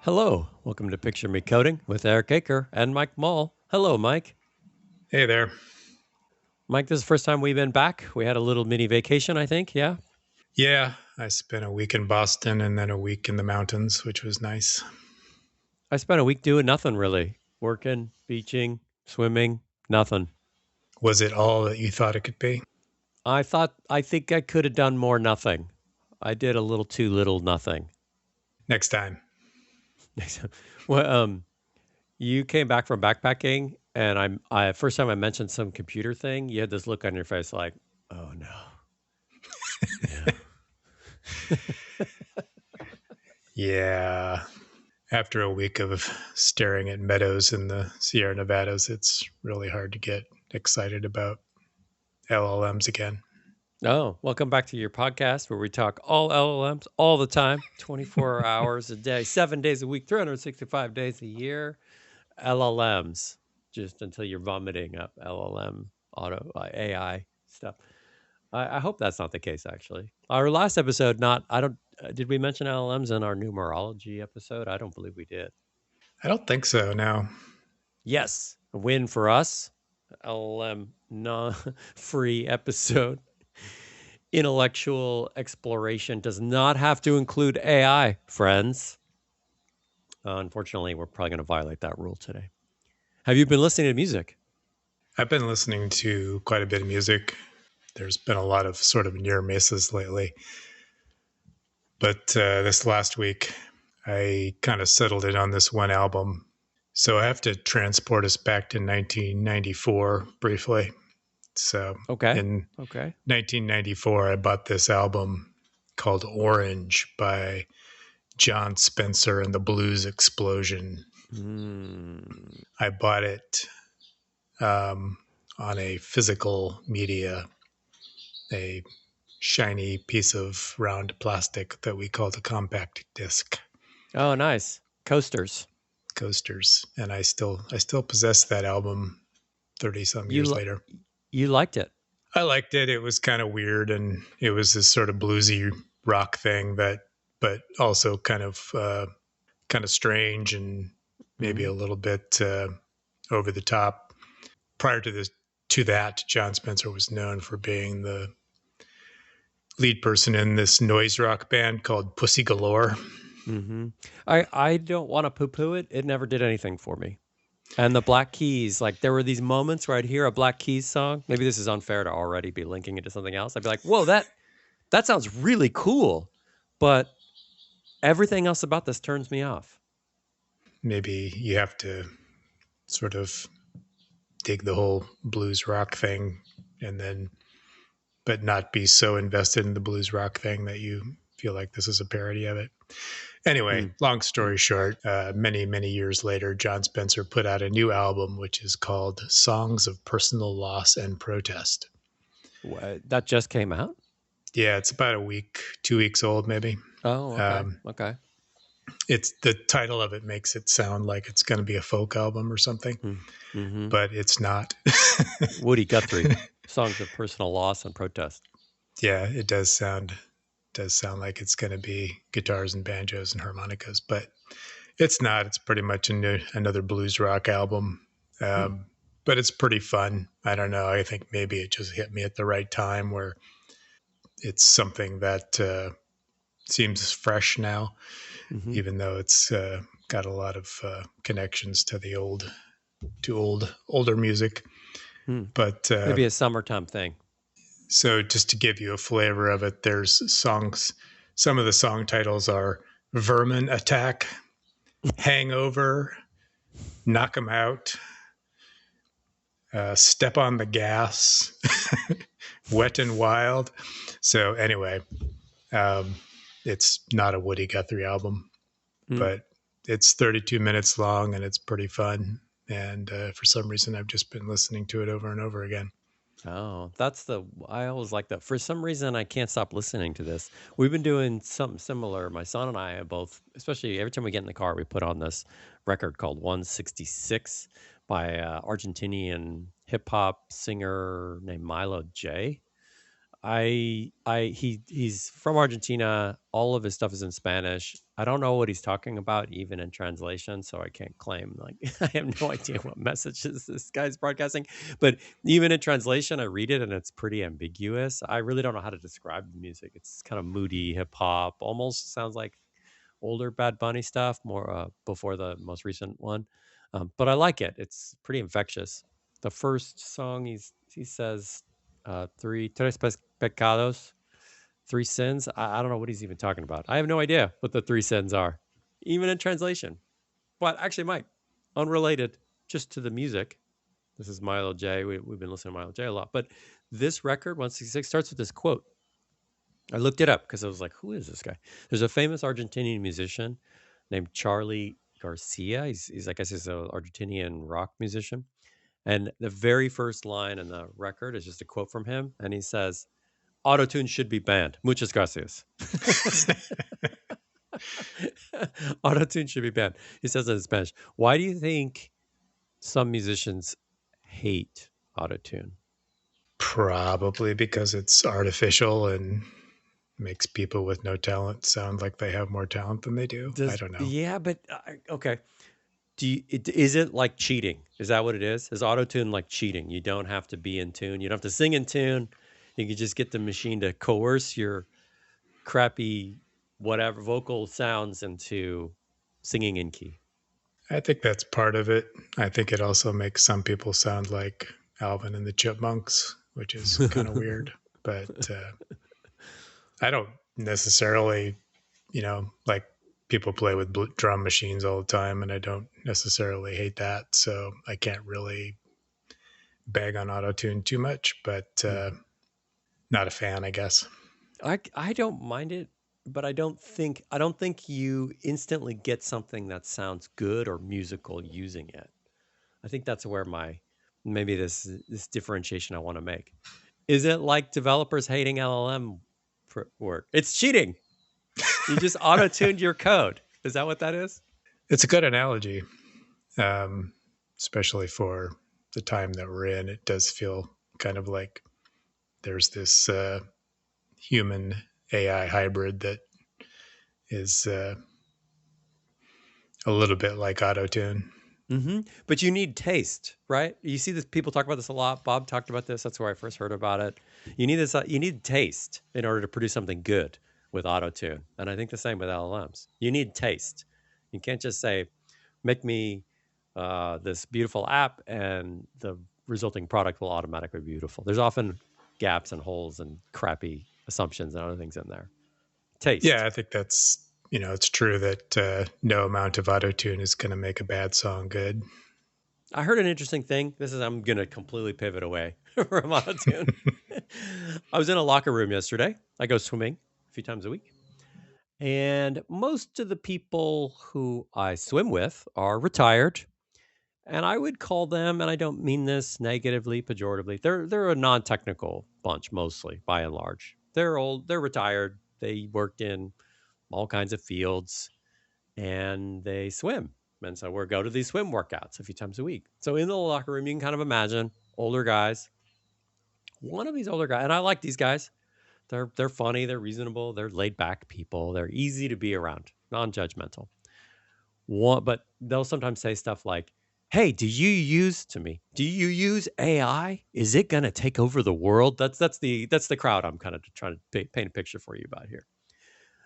Hello, welcome to Picture Me Coding with Eric Aker and Mike Mull. Hello, Mike. Hey there. Mike, this is the first time we've been back. We had a little mini vacation, I think. Yeah. Yeah, I spent a week in Boston and then a week in the mountains, which was nice. I spent a week doing nothing really. Working, beaching, swimming, nothing. Was it all that you thought it could be? I think I could have done more nothing. I did a little too little nothing. Next time. Well, you came back from backpacking, and I first time I mentioned some computer thing, you had this look on your face like, oh no. Yeah. Yeah. After a week of staring at meadows in the Sierra Nevadas, it's really hard to get excited about LLMs again. Oh, welcome back to your podcast where we talk all LLMs all the time, 24 hours a day, 7 days a week, 365 days a year. LLMs, just until you're vomiting up LLM, AI stuff. I hope that's not the case, actually. Our last episode, did we mention LLMs in our numerology episode? I don't believe we did. I don't think so, no. Yes, a win for us. LLM non-free episode. Intellectual exploration does not have to include AI, friends. Unfortunately, we're probably going to violate that rule today. Have you been listening to music? I've been listening to quite a bit of music. There's been a lot of sort of near misses lately. But this last week, I kind of settled in on this one album. So I have to transport us back to 1994 briefly. So in Okay. 1994, I bought this album called Orange by John Spencer and the Blues Explosion. I bought it on a physical media, a shiny piece of round plastic that we called a compact disc. Oh, nice. Coasters. And I still possess that album 30 some years later. You liked it. I liked it. It was kind of weird, and it was this sort of bluesy rock thing but also kind of strange and maybe a little bit over the top. Prior to that, John Spencer was known for being the lead person in this noise rock band called Pussy Galore. Mm-hmm. I don't want to poo-poo it. It never did anything for me. And the Black Keys, like there were these moments where I'd hear a Black Keys song. Maybe this is unfair to already be linking it to something else. I'd be like, whoa, that sounds really cool. But everything else about this turns me off. Maybe you have to sort of dig the whole blues rock thing but not be so invested in the blues rock thing that you feel like this is a parody of it. Anyway, long story short, many, many years later, John Spencer put out a new album, which is called Songs of Personal Loss and Protest. That just came out? Yeah, it's about 2 weeks old, maybe. Oh, okay. Okay. It's the title of it makes it sound like it's going to be a folk album or something, but it's not. Woody Guthrie, Songs of Personal Loss and Protest. Yeah, it does sound like it's going to be guitars and banjos and harmonicas, but it's not. It's pretty much another blues rock album, but it's pretty fun. I don't know. I think maybe it just hit me at the right time where it's something that seems fresh now, even though it's got a lot of connections to the older music. But maybe a summertime thing. So just to give you a flavor of it, there's songs. Some of the song titles are Vermin Attack, Hangover, Knock 'em Out, Step on the Gas, Wet and Wild. So anyway, it's not a Woody Guthrie album, but it's 32 minutes long and it's pretty fun. And for some reason, I've just been listening to it over and over again. Oh, I always like that. For some reason, I can't stop listening to this. We've been doing something similar. My son and I both, especially every time we get in the car, we put on this record called 166 by Argentinian hip hop singer named Milo J. He's from Argentina. All of his stuff is in Spanish. I don't know what he's talking about, even in translation, so I can't claim like I have no idea what messages this guy's broadcasting. But even in translation, I read it and it's pretty ambiguous. I really don't know how to describe the music. It's kind of moody hip hop, almost sounds like older Bad Bunny stuff, more before the most recent one. But I like it. It's pretty infectious. The first song he says tres pecados, three sins. I don't know what he's even talking about. I have no idea what the three sins are, even in translation. But actually, Mike, unrelated, just to the music. This is Milo J. We've been listening to Milo J a lot, but this record 166 starts with this quote. I looked it up because I was like, who is this guy? There's a famous Argentinian musician named Charlie Garcia. He's I guess he's an Argentinian rock musician. And the very first line in the record is just a quote from him. And he says, Autotune should be banned. Muchas gracias. Autotune should be banned. He says it in Spanish. Why do you think some musicians hate autotune? Probably because it's artificial and makes people with no talent sound like they have more talent than they do. I don't know. Yeah, but okay. Is it like cheating? Is that what it is? Is autotune like cheating? You don't have to be in tune. You don't have to sing in tune. You can just get the machine to coerce your crappy whatever vocal sounds into singing in key. I think that's part of it. I think it also makes some people sound like Alvin and the Chipmunks, which is kind of weird. But I don't necessarily, like people play with drum machines all the time, and I don't necessarily hate that. So I can't really bag on autotune too much, but not a fan, I guess. I don't mind it, but I don't think you instantly get something that sounds good or musical using it. I think that's where my maybe this differentiation I want to make. Is it like developers hating LLM work? It's cheating. You just auto tuned your code. Is that what that is? It's a good analogy, um, especially for the time that we're in. It does feel kind of like there's this human AI hybrid that is a little bit like autotune. But you need taste, right? You see this people talk about this a lot. Bob talked about this. That's where I first heard about it. You need this. You need taste in order to produce something good with auto tune, and I think the same with LLMs. You need taste. You can't just say, "Make me this beautiful app," and the resulting product will automatically be beautiful. There's often gaps and holes and crappy assumptions and other things in there. Yeah, Taste. I think that's it's true that no amount of autotune is going to make a bad song good. I heard an interesting thing. I'm going to completely pivot away from monotune. I was in a locker room yesterday. I go swimming a few times a week. And most of the people who I swim with are retired. And I would call them, and I don't mean this negatively, pejoratively, they're a non technical bunch mostly, by and large. They're old, they're retired. They worked in all kinds of fields and they swim. And so we go to these swim workouts a few times a week. So in the locker room, you can kind of imagine older guys. One of these older guys, and I like these guys. They're funny, they're reasonable, they're laid back people, they're easy to be around, non-judgmental. But they'll sometimes say stuff like, "Hey, do you use AI? Is it going to take over the world?" That's the crowd I'm kind of trying to paint a picture for you about here.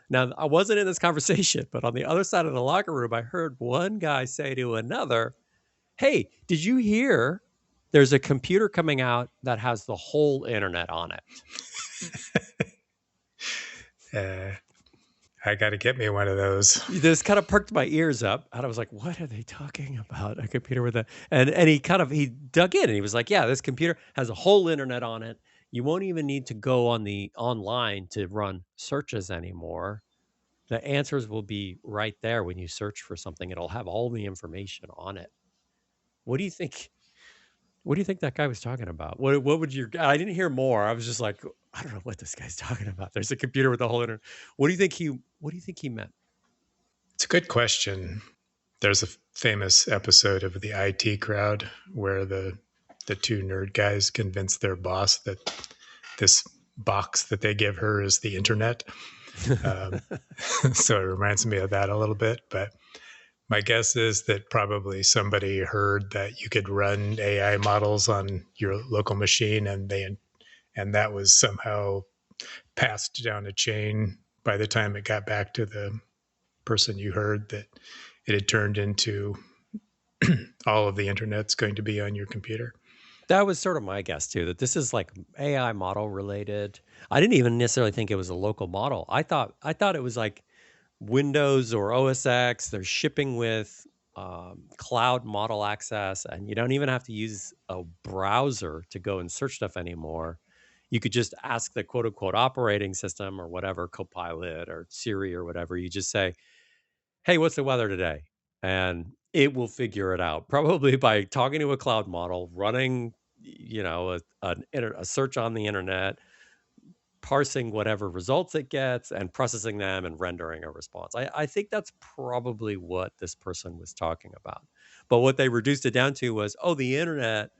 Now, I wasn't in this conversation, but on the other side of the locker room, I heard one guy say to another, "Hey, did you hear there's a computer coming out that has the whole internet on it?" uh, I got to get me one of those. This kind of perked my ears up, and I was like, "What are they talking about? A computer with a?" And he dug in, and he was like, "Yeah, this computer has a whole internet on it. You won't even need to go on the online to run searches anymore. The answers will be right there when you search for something. It'll have all the information on it." What do you think? What do you think that guy was talking about? What would your? I didn't hear more. I was just like, I don't know what this guy's talking about. There's a computer with a whole internet. What do you think he meant? It's a good question. There's a famous episode of the IT Crowd where the two nerd guys convince their boss that this box that they give her is the internet. Um, so it reminds me of that a little bit. But my guess is that probably somebody heard that you could run AI models on your local machine, and that was somehow passed down a chain by the time it got back to the person you heard, that it had turned into all of the internet's going to be on your computer. That was sort of my guess too, that this is like AI model related. I didn't even necessarily think it was a local model. I thought it was like Windows or OS X. They're shipping with cloud model access, and you don't even have to use a browser to go and search stuff anymore. You could just ask the quote unquote operating system or whatever, Copilot or Siri or whatever. You just say, "Hey, what's the weather today?" And it will figure it out, probably by talking to a cloud model, running, a search on the internet, parsing whatever results it gets and processing them and rendering a response. I think that's probably what this person was talking about. But what they reduced it down to was, oh, the internet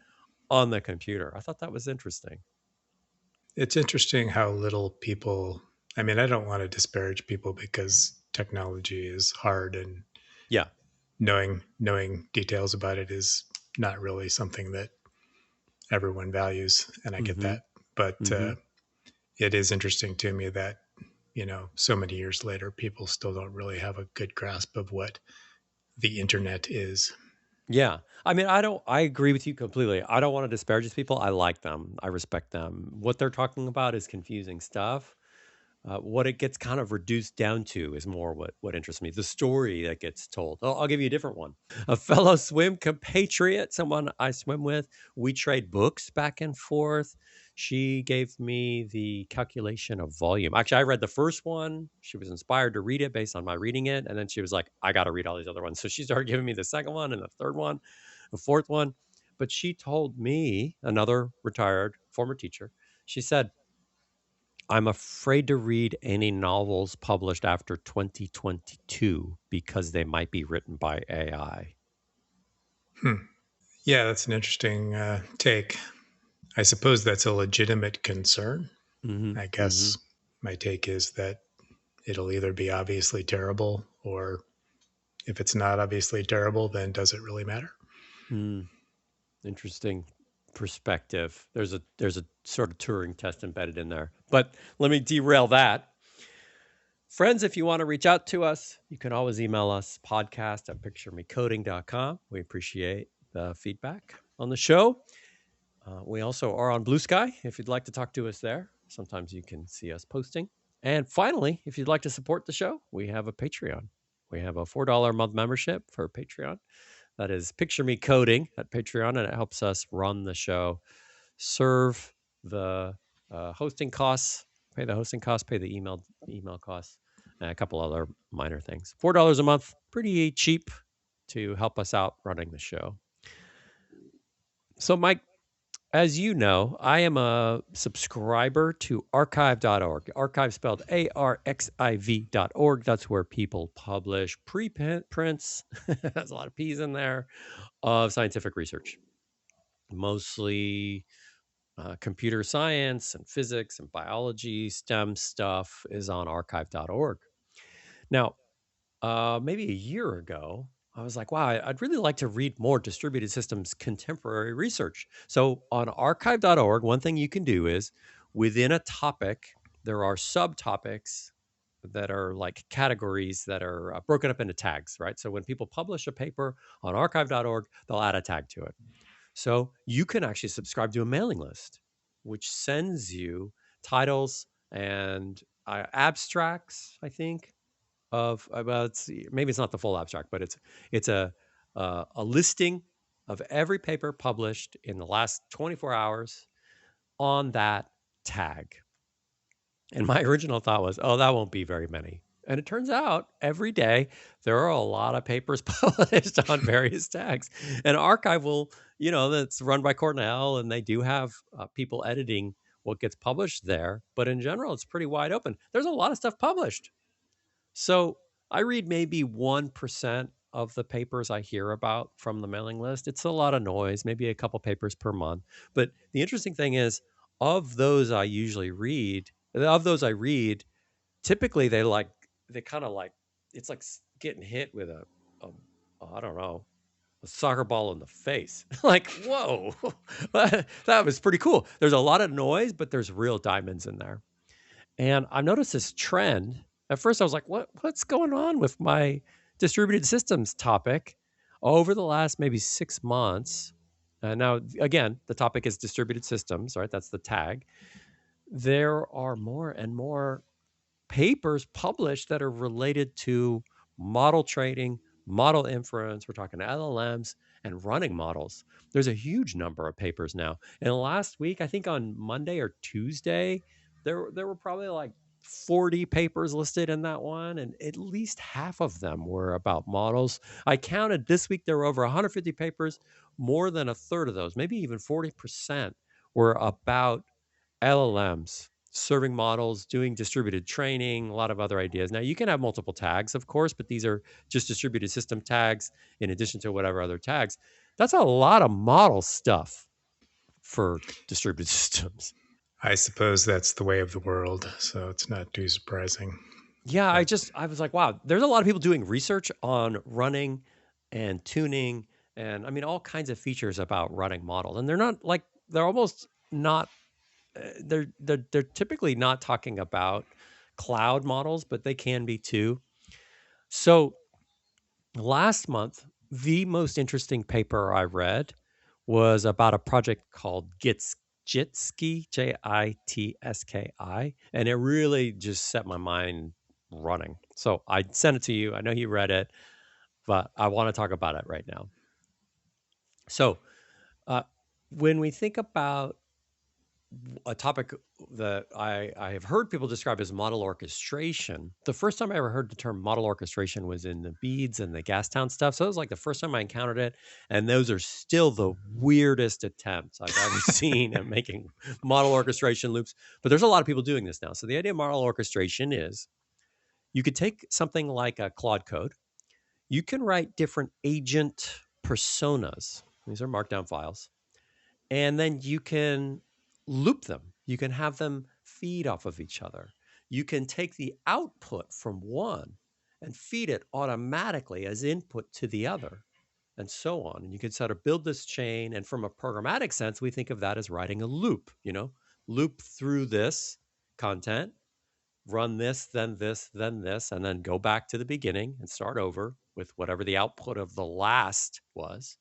on the computer. I thought that was interesting. It's interesting how little people, I mean, I don't want to disparage people because technology is hard, and Yeah. knowing details about it is not really something that everyone values, and I get Mm-hmm. that. But Mm-hmm. it is interesting to me that, so many years later, people still don't really have a good grasp of what the internet is. Yeah. I mean, I agree with you completely. I don't want to disparage these people. I like them. I respect them. What they're talking about is confusing stuff. What it gets kind of reduced down to is more what interests me. The story that gets told. I'll give you a different one. A fellow swim compatriot, someone I swim with, we trade books back and forth. She gave me the calculation of volume. Actually, I read the first one. She was inspired to read it based on my reading it. And then she was like, I got to read all these other ones. So she started giving me the second one and the third one, the fourth one. But she told me, another retired former teacher, she said, I'm afraid to read any novels published after 2022 because they might be written by AI. Hmm. Yeah, that's an interesting take. I suppose that's a legitimate concern. Mhm, I mhm. guess my take is that it'll either be obviously terrible, or if it's not obviously terrible, then does it really matter? Mm, interesting perspective. There's a sort of Turing test embedded in there. But let me derail that. Friends, if you want to reach out to us, you can always email us podcast@picturemecoding.com. We appreciate the feedback on the show. We also are on Blue Sky if you'd like to talk to us there. Sometimes you can see us posting. And finally, if you'd like to support the show, we have a Patreon. We have a $4 a month membership for Patreon. That is Picture Me Coding at Patreon, and it helps us run the show, serve the hosting costs, pay the hosting costs, pay the email costs, and a couple other minor things. $4 a month, pretty cheap to help us out running the show. So, Mike, as you know, I am a subscriber to archive.org. Archive spelled ARXIV.org. That's where people publish preprints. There's a lot of P's in there of scientific research, mostly computer science and physics and biology, STEM stuff is on archive.org. Now, maybe a year ago, I was like, wow, I'd really like to read more distributed systems contemporary research. So on archive.org, one thing you can do is within a topic, there are subtopics that are like categories that are broken up into tags, right? So when people publish a paper on archive.org, they'll add a tag to it. So you can actually subscribe to a mailing list, which sends you titles and abstracts, I think, of well, maybe it's not the full abstract, but it's a listing of every paper published in the last 24 hours on that tag. And my original thought was, oh, that won't be very many. And it turns out every day there are a lot of papers published on various tags. And Archive will, that's run by Cornell, and they do have people editing what gets published there. But in general, it's pretty wide open. There's a lot of stuff published. So I read maybe 1% of the papers I hear about from the mailing list. It's a lot of noise, maybe a couple papers per month. But the interesting thing is, Of those I usually read, of those I read, typically they kind of like it's like getting hit with a I don't know, a soccer ball in the face. Like, whoa, that was pretty cool. There's a lot of noise, but there's real diamonds in there. And I've noticed this trend. At first, I was like, what's going on with my distributed systems topic over the last maybe 6 months? And now, again, the topic is distributed systems, right? That's the tag. There are more and more papers published that are related to model training, model inference. We're talking LLMs and running models. There's a huge number of papers now. And last week, I think on Monday or Tuesday, there were probably like 40 papers listed in that one, and at least half of them were about models. I counted this week there were over 150 papers. More than a third of those, maybe even 40%, were about LLMs, serving models, doing distributed training, a lot of other ideas. Now, you can have multiple tags, of course, but these are just distributed system tags in addition to whatever other tags. That's a lot of model stuff for distributed systems. I suppose that's the way of the world, so it's not too surprising. Yeah, But I was like, wow, there's a lot of people doing research on running and tuning and I mean all kinds of features about running models. And they're not like they're almost not they're typically not talking about cloud models, but they can be too. So last month, the most interesting paper I read was about a project called Jitski, Jitski, and it really just set my mind running. So I sent it to you. I know you read it, but I want to talk about it right now. So uh, when we think about a topic that I have heard people describe as model orchestration. The first time I ever heard the term model orchestration was in the beads and the Gastown stuff. So it was like the first time I encountered it. And those are still the weirdest attempts I've ever seen at making model orchestration loops. But there's a lot of people doing this now. So the idea of model orchestration is you could take something like a Claude code, you can write different agent personas. These are markdown files and then you can loop them. You can have them feed off of each other. You can take the output from one and feed it automatically as input to the other, and so on. And you can sort of build this chain. And from a programmatic sense, we think of that as writing a loop, loop through this content, run this, and then go back to the beginning and start over with whatever the output of the last was.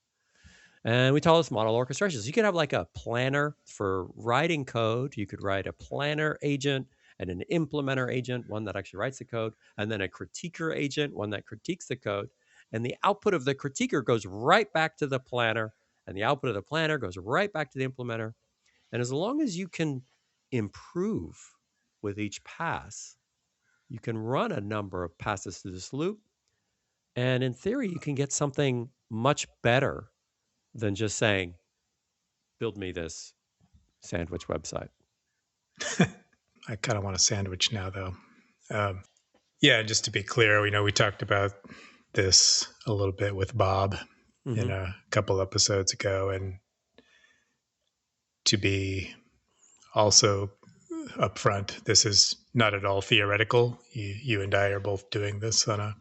And we call this model orchestration. So you could have like a planner for writing code. You could write a planner agent and an implementer agent, one that actually writes the code, and then a critiquer agent, one that critiques the code. And the output of the critiquer goes right back to the planner, and the output of the planner goes right back to the implementer. And as long as you can improve with each pass, you can run a number of passes through this loop. And in theory, you can get something much better than just saying, build me this sandwich website. I kind of want a sandwich now, though. Yeah, just to be clear, we talked about this a little bit with Bob in Mm-hmm. a couple episodes ago, and to be also upfront, this is not at all theoretical. You and I are both doing this on a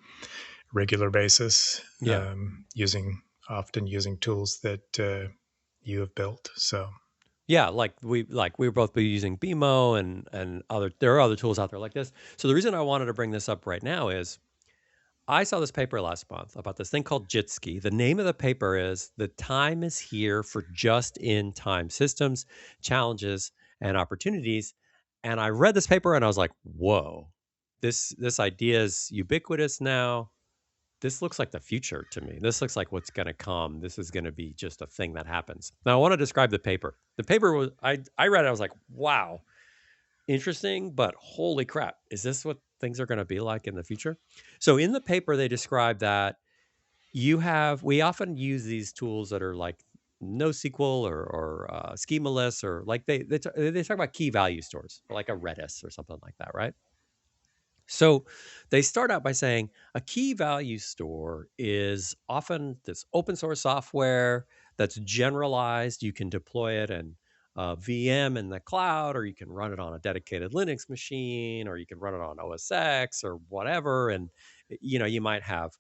regular basis, Yeah. often using tools that you have built. So Yeah, we were both be using BMO and other there are other tools out there like this. So the reason I wanted to bring this up right now is I saw this paper last month about this thing called Jitski. The name of the paper is "The Time is Here for Just-in-Time Systems, Challenges and Opportunities." And I read this paper and I was like, "Whoa. This idea is ubiquitous now. This looks like the future to me. This looks like what's going to come. This is going to be just a thing that happens." Now, I want to describe the paper. The paper was, I read it, I was like, wow, interesting, but holy crap, is this what things are going to be like in the future? So, in the paper, they describe that we often use these tools that are like NoSQL or schemaless, or like they talk about key value stores, like a Redis or something like that, right? So they start out by saying a key value store is often this open source software that's generalized. You can deploy it and a VM in the cloud, or you can run it on a dedicated Linux machine, or you can run it on OS X or whatever. And, you might have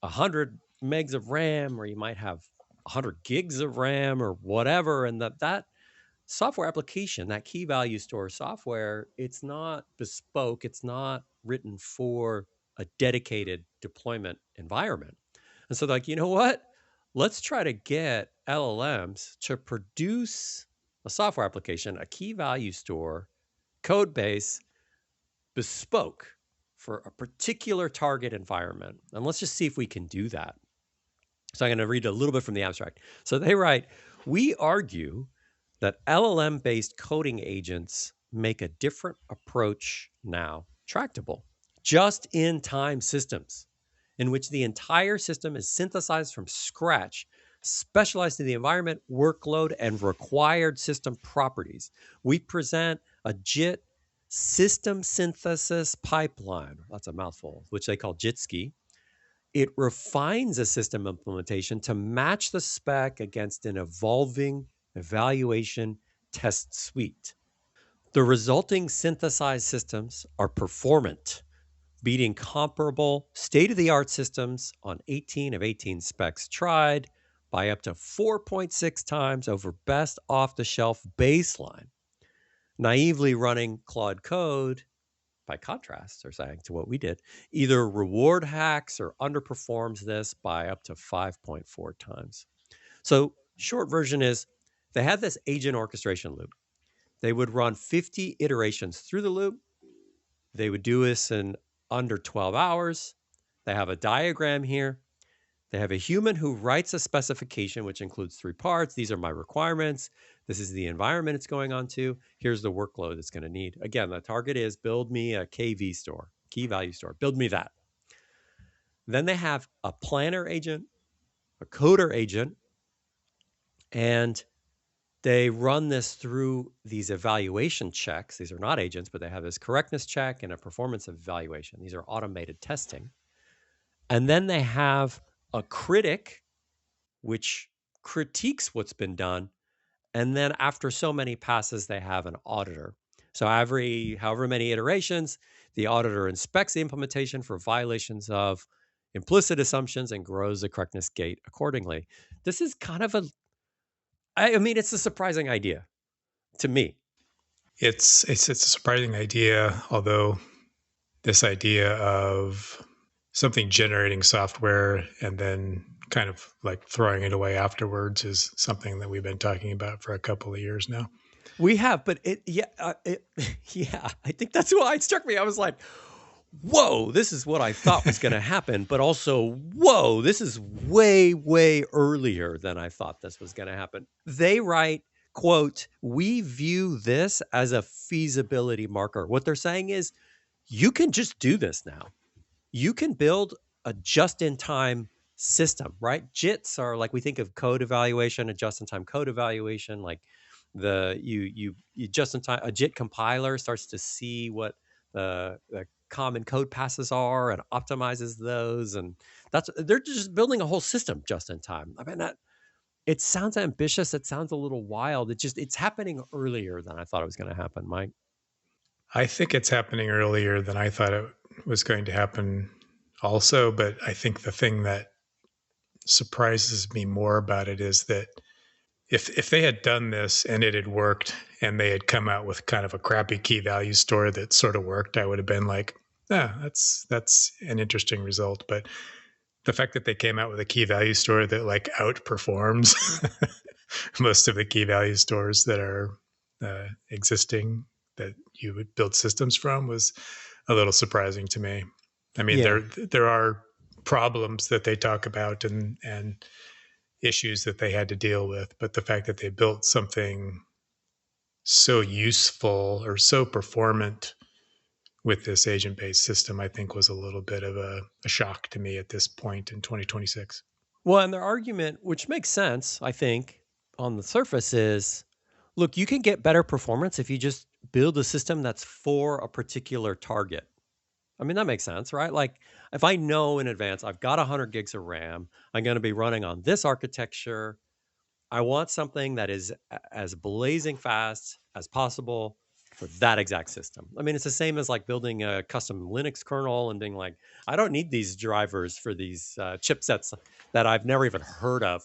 100 megs of RAM, or you might have 100 gigs of RAM or whatever. And that software application, that key value store software, it's not bespoke. It's not written for a dedicated deployment environment. And so, like, you know what? Let's try to get LLMs to produce a software application, a key value store, code base, bespoke for a particular target environment. And let's just see if we can do that. So I'm going to read a little bit from the abstract. So they write, we argue that LLM-based coding agents make a different approach now tractable. Just-in-time systems in which the entire system is synthesized from scratch, specialized to the environment, workload, and required system properties. We present a JIT system synthesis pipeline. That's a mouthful, which they call JITSKI. It refines a system implementation to match the spec against an evolving evaluation test suite. The resulting synthesized systems are performant, beating comparable state-of-the-art systems on 18 of 18 specs tried by up to 4.6 times over best off-the-shelf baseline. Naively running Claude Code, by contrast, or saying to what we did, either reward hacks or underperforms this by up to 5.4 times. So short version is they had this agent orchestration loop. They would run 50 iterations through the loop. They would do this in under 12 hours. They have a diagram here. They have a human who writes a specification, which includes 3 parts. These are my requirements. This is the environment it's going on to. Here's the workload it's going to need. Again, the target is build me a KV store, key value store. Build me that. Then they have a planner agent, a coder agent, and they run this through these evaluation checks. These are not agents, but they have this correctness check and a performance evaluation. These are automated testing. And then they have a critic, which critiques what's been done. And then after so many passes, they have an auditor. So however many iterations, the auditor inspects the implementation for violations of implicit assumptions and grows the correctness gate accordingly. This is kind of it's a surprising idea to me. It's a surprising idea, although this idea of something generating software and then kind of like throwing it away afterwards is something that we've been talking about for a couple of years now. We have, but yeah, I think that's why it struck me. I was like, whoa, this is what I thought was going to happen, but also, whoa, this is way, way earlier than I thought this was going to happen. They write, quote, we view this as a feasibility marker. What they're saying is, you can just do this now. You can build a just-in-time system, right? JITs are like, we think of code evaluation, a just-in-time code evaluation, like you just-in-time, a JIT compiler starts to see what the common code passes are and optimizes those, and they're just building a whole system just in time. I mean, it sounds ambitious. It sounds a little wild. It's happening earlier than I thought it was going to happen, Mike. I think it's happening earlier than I thought it was going to happen also, but I think the thing that surprises me more about it is that if they had done this and it had worked and they had come out with kind of a crappy key value store that sort of worked, I would have been like, that's an interesting result. But the fact that they came out with a key value store that like outperforms most of the key value stores that are existing that you would build systems from was a little surprising to me. I mean, Yeah. there are problems that they talk about and issues that they had to deal with, but the fact that they built something so useful or so performant with this agent-based system, I think was a little bit of a shock to me at this point in 2026. Well, and their argument, which makes sense, I think, on the surface is, look, you can get better performance if you just build a system that's for a particular target. I mean, that makes sense, right? Like, if I know in advance I've got 100 gigs of RAM, I'm going to be running on this architecture, I want something that is as blazing fast as possible for that exact system. I mean, it's the same as like building a custom Linux kernel and being like, I don't need these drivers for these chipsets that I've never even heard of,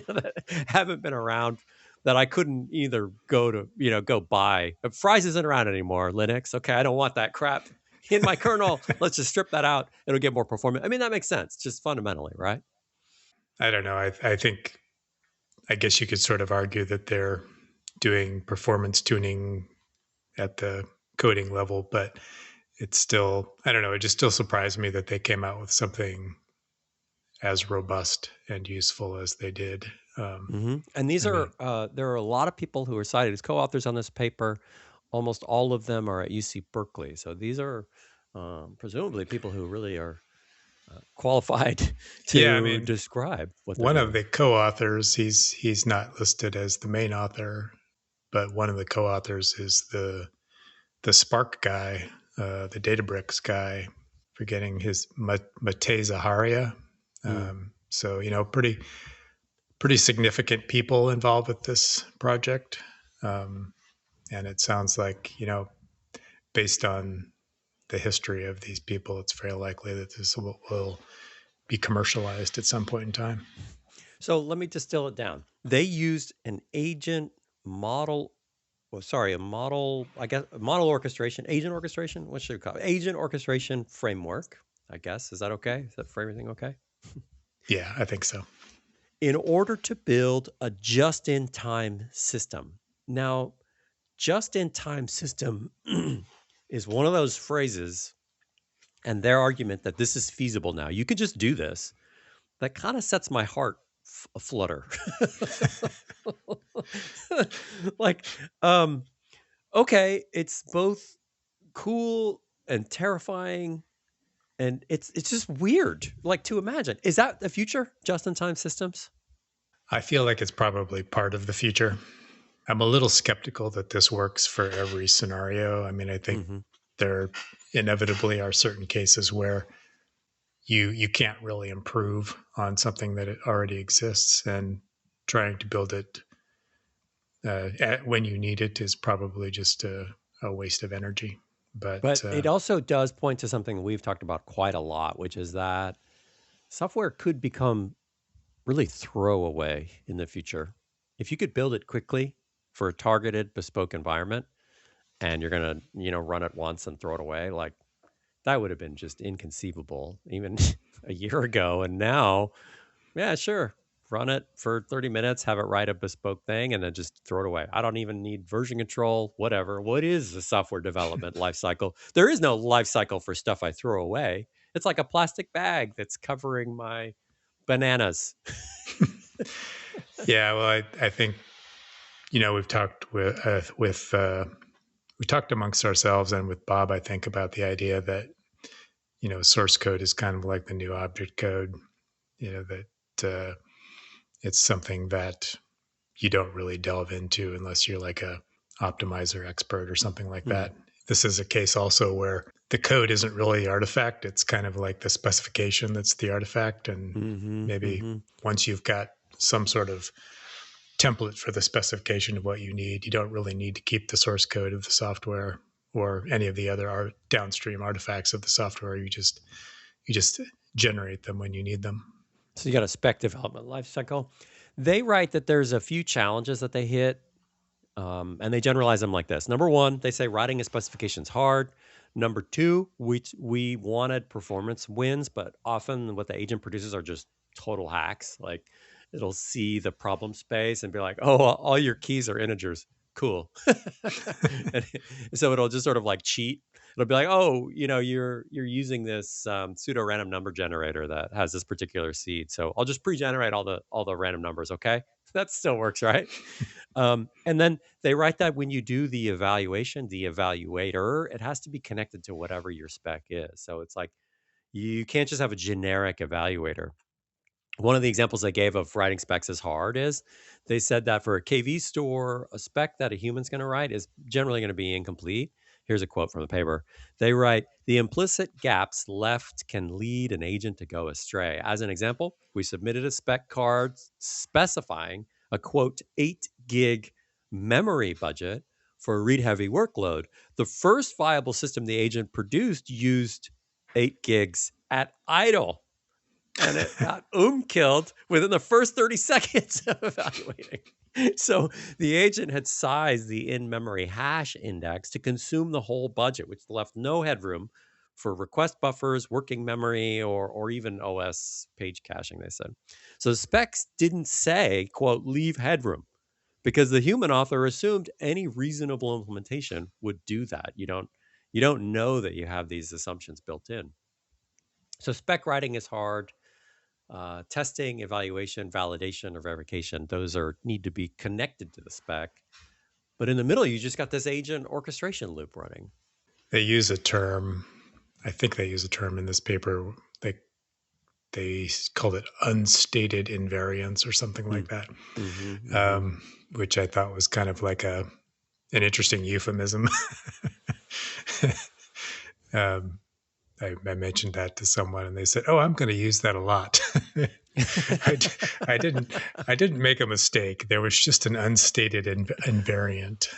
that haven't been around, that I couldn't either go buy. But Fries isn't around anymore. Linux, okay, I don't want that crap in my kernel. Let's just strip that out. It'll get more performant. I mean, that makes sense, just fundamentally, right? I don't know. I think, I guess you could sort of argue that they're doing performance tuning at the coding level, but it's still, I don't know, it just still surprised me that they came out with something as robust and useful as they did. And these I are mean, there are a lot of people who are cited as co-authors on this paper. Almost all of them are at UC Berkeley, so these are presumably people who really are qualified yeah, I to mean, describe what they're one of doing. the co-authors, he's not listed as the main author, but one of the co-authors is the Spark guy, the Databricks guy, forgetting his Mate Zaharia. Hmm. So pretty significant people involved with this project, um, and it sounds like based on the history of these people, it's very likely that this will be commercialized at some point in time. So let me distill it down. They used an agent model. Well, sorry, a model. I guess a model orchestration, agent orchestration. What should we call it? Agent orchestration framework. I guess, is that okay? Is that for everything okay? Yeah, I think so. In order to build a just-in-time system. Now, just-in-time system is one of those phrases, and their argument that this is feasible now. You can just do this. That kind of sets my heart aflutter. Like, um, okay, it's both cool and terrifying, and it's just weird. Like to imagine, is that the future? Just-in-time systems? I feel like it's probably part of the future. I'm a little skeptical that this works for every scenario. I mean, I think Hmm. there inevitably are certain cases where you can't really improve on something that it already exists, and trying to build it when you need it is probably just a waste of energy. But But it also does point to something we've talked about quite a lot, which is that software could become really throwaway in the future. If you could build it quickly for a targeted bespoke environment and you're going to, run it once and throw it away, like that would have been just inconceivable even a year ago. And now, yeah, sure. Run it for 30 minutes, have it write a bespoke thing, and then just throw it away. I don't even need version control, whatever. What is the software development life cycle? There is no life cycle for stuff I throw away. It's like a plastic bag that's covering my bananas. yeah, well, I think we've talked with we talked amongst ourselves and with Bob, I think, about the idea that source code is kind of like the new object code. That it's something that you don't really delve into unless you're like a optimizer expert or something like Hmm. that. This is a case also where the code isn't really the artifact. It's kind of like the specification that's the artifact. And Hmm. maybe Hmm. once you've got some sort of template for the specification of what you need, you don't really need to keep the source code of the software or any of the other downstream artifacts of the software. You just generate them when you need them. So you got a spec development life cycle. They write that there's a few challenges that they hit. And they generalize them like this. Number one, they say writing a specification is hard. Number two, we wanted performance wins, but often what the agent produces are just total hacks. Like it'll see the problem space and be like, "Oh, all your keys are integers. Cool." And so it'll just sort of like cheat. It'll be like, "Oh, you're using this pseudo random number generator that has this particular seed. So I'll just pre-generate all the random numbers. Okay, that still works, right?" And then they write that when you do the evaluation, the evaluator, it has to be connected to whatever your spec is. So it's like you can't just have a generic evaluator. One of the examples they gave of writing specs is hard is they said that for a KV store, a spec that a human's going to write is generally going to be incomplete. Here's a quote from the paper. They write, the implicit gaps left can lead an agent to go astray. As an example, we submitted a spec card specifying a quote 8 gig memory budget for a read heavy workload. The first viable system the agent produced used 8 gigs at idle, and it got killed within the first 30 seconds of evaluating. So the agent had sized the in-memory hash index to consume the whole budget, which left no headroom for request buffers, working memory, or even OS page caching, they said. So the specs didn't say, quote, leave headroom, because the human author assumed any reasonable implementation would do that. You don't know that you have these assumptions built in. So spec writing is hard. Testing, evaluation, validation, or verification, those need to be connected to the spec. But in the middle, you just got this agent orchestration loop running. They use a term, I think they use a term in this paper. They called it unstated invariance or something like that, which I thought was kind of like an interesting euphemism. I mentioned that to someone, and they said, "Oh, I'm going to use that a lot." I didn't make a mistake. There was just an unstated invariant.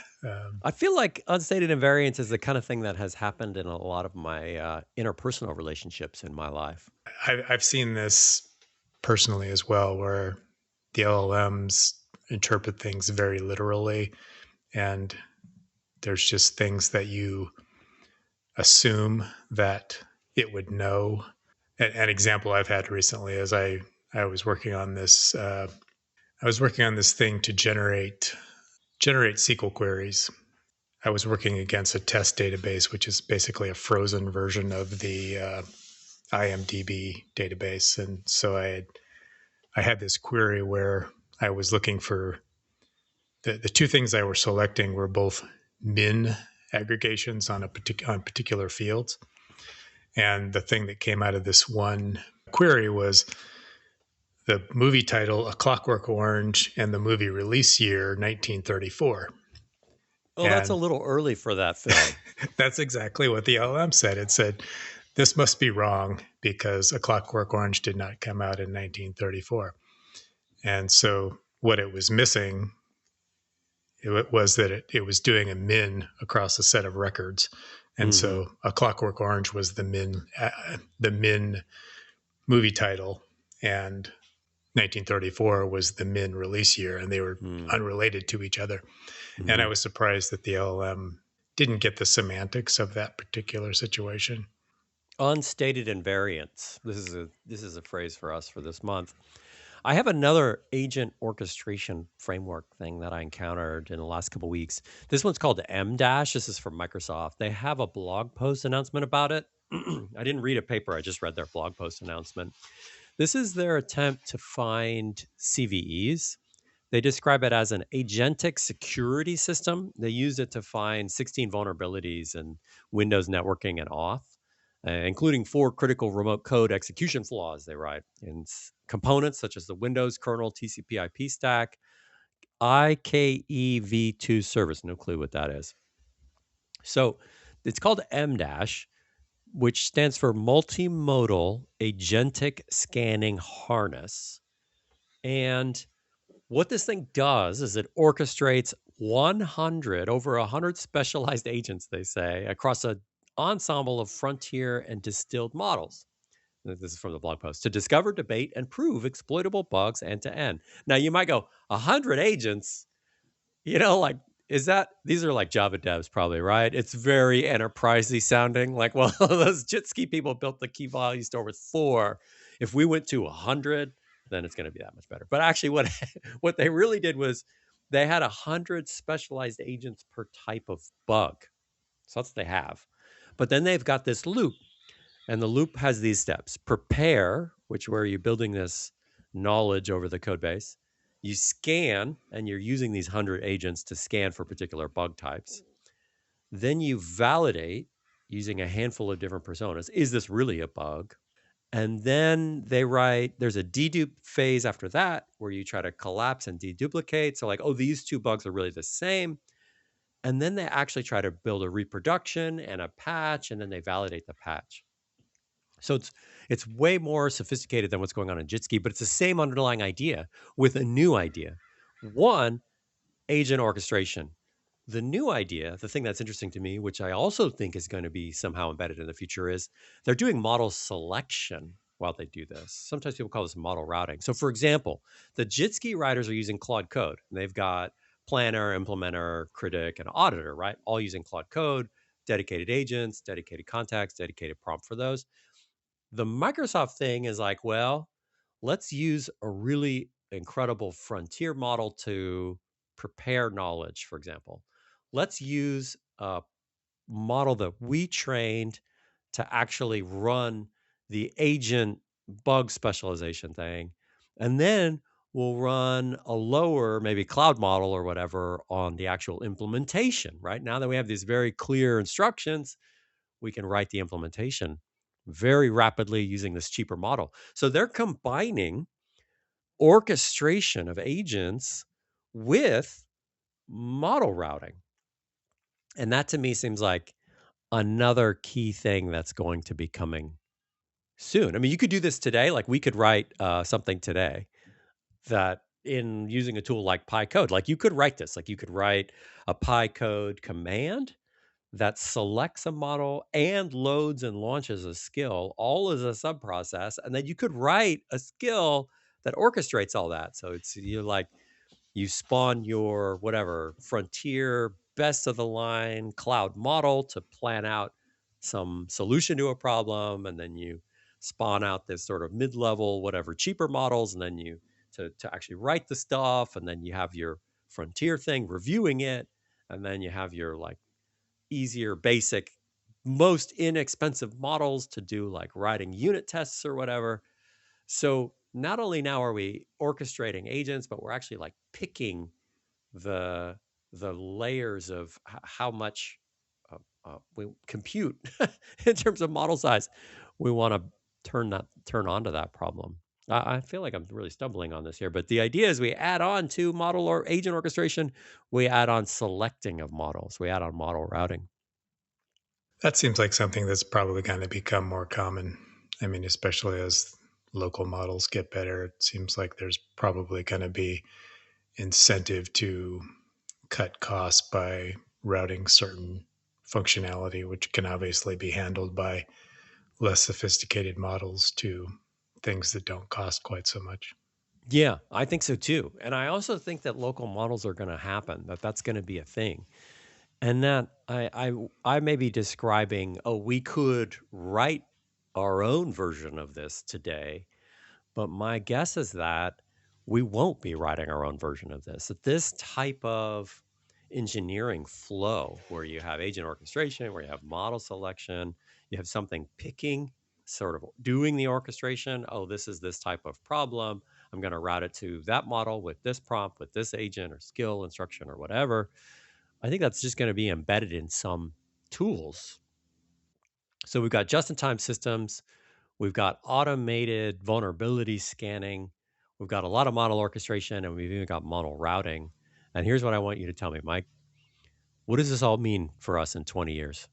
I feel like unstated invariance is the kind of thing that has happened in a lot of my interpersonal relationships in my life. I've seen this personally as well, where the LLMs interpret things very literally, and there's just things that you assume that it would know. An example I've had recently is I was working on this. I was working on this thing to generate SQL queries. I was working against a test database, which is basically a frozen version of the IMDb database, and so I had this query where I was looking for the two things I were selecting were both min aggregations on particular fields. And the thing that came out of this one query was the movie title, A Clockwork Orange, and the movie release year, 1934. Oh, that's a little early for that film. That's exactly what the LLM said. It said, this must be wrong because A Clockwork Orange did not come out in 1934. And so what it was missing was that it was doing a min across a set of records. And so A Clockwork Orange was the min movie title, and 1934 was the min release year, and they were unrelated to each other. And I was surprised that the LLM didn't get the semantics of that particular situation. Unstated invariance. This is a phrase for us for this month. I have another agent orchestration framework thing that I encountered in the last couple of weeks. This one's called M Dash. This is from Microsoft. They have a blog post announcement about it. I didn't read a paper. I just read their blog post announcement. This is their attempt to find CVEs. They describe it as an agentic security system. They used it to find 16 vulnerabilities in Windows networking and auth, including 4 critical remote code execution flaws, they write, in components such as the Windows kernel TCP IP stack, IKEv2 service. No clue what that is. So it's called M Dash, which stands for Multimodal Agentic Scanning Harness. And what this thing does is it orchestrates over 100 specialized agents, they say, across an ensemble of frontier and distilled models. This is from the blog post, to discover, debate, and prove exploitable bugs end to end. Now, you might go, 100 agents? These are like Java devs probably, right? It's very enterprisey sounding. Like, well, those Jitski people built the key value store with 4. If we went to 100, then it's going to be that much better. But actually what they really did was they had 100 specialized agents per type of bug. So that's what they have. But then they've got this loop, and the loop has these steps. Prepare, where you're building this knowledge over the code base. You scan, and you're using these 100 agents to scan for particular bug types. Then you validate using a handful of different personas. Is this really a bug? And then they write, there's a dedupe phase after that where you try to collapse and deduplicate. So like, oh, these 2 bugs are really the same. And then they actually try to build a reproduction and a patch, and then they validate the patch. So it's way more sophisticated than what's going on in Jitski, but it's the same underlying idea with a new idea. One, agent orchestration. The new idea, the thing that's interesting to me, which I also think is going to be somehow embedded in the future, is they're doing model selection while they do this. Sometimes people call this model routing. So, for example, the Jitski writers are using Claude Code, and they've got planner, implementer, critic, and auditor, right? All using Claude Code, dedicated agents, dedicated context, dedicated prompt for those. The Microsoft thing is like, well, let's use a really incredible frontier model to prepare knowledge, for example. Let's use a model that we trained to actually run the agent bug specialization thing. And then we'll run a lower, maybe cloud model or whatever on the actual implementation, right? Now that we have these very clear instructions, we can write the implementation very rapidly using this cheaper model. So they're combining orchestration of agents with model routing. And that to me seems like another key thing that's going to be coming soon. I mean, you could do this today. Like we could write something today that in using a tool like PyCode, like you could write this, like you could write a PyCode command that selects a model and loads and launches a skill all as a subprocess. And then you could write a skill that orchestrates all that. So it's you like you spawn your whatever frontier best of the line cloud model to plan out some solution to a problem. And then you spawn out this sort of mid-level, whatever cheaper models. And then you to actually write the stuff. And then you have your frontier thing reviewing it. And then you have your like easier, basic, most inexpensive models to do like writing unit tests or whatever. So not only now are we orchestrating agents, but we're actually like picking the the layers of how much we compute in terms of model size. We want to turn onto that problem. I feel like I'm really stumbling on this here, but the idea is we add on to model or agent orchestration, we add on selecting of models, we add on model routing. That seems like something that's probably going to become more common. I mean, especially as local models get better, it seems like there's probably going to be incentive to cut costs by routing certain functionality, which can obviously be handled by less sophisticated models to things that don't cost quite so much. Yeah, I think so too. And I also think that local models are going to happen, that that's going to be a thing. And that I may be describing, oh, we could write our own version of this today, but my guess is that we won't be writing our own version of this. That this type of engineering flow, where you have agent orchestration, where you have model selection, you have something picking, sort of doing the orchestration. Oh, this is this type of problem. I'm going to route it to that model with this prompt, with this agent or skill instruction or whatever. I think that's just going to be embedded in some tools. So we've got just in time systems, we've got automated vulnerability scanning, we've got a lot of model orchestration, and we've even got model routing. And here's what I want you to tell me, Mike. What does this all mean for us in 20 years?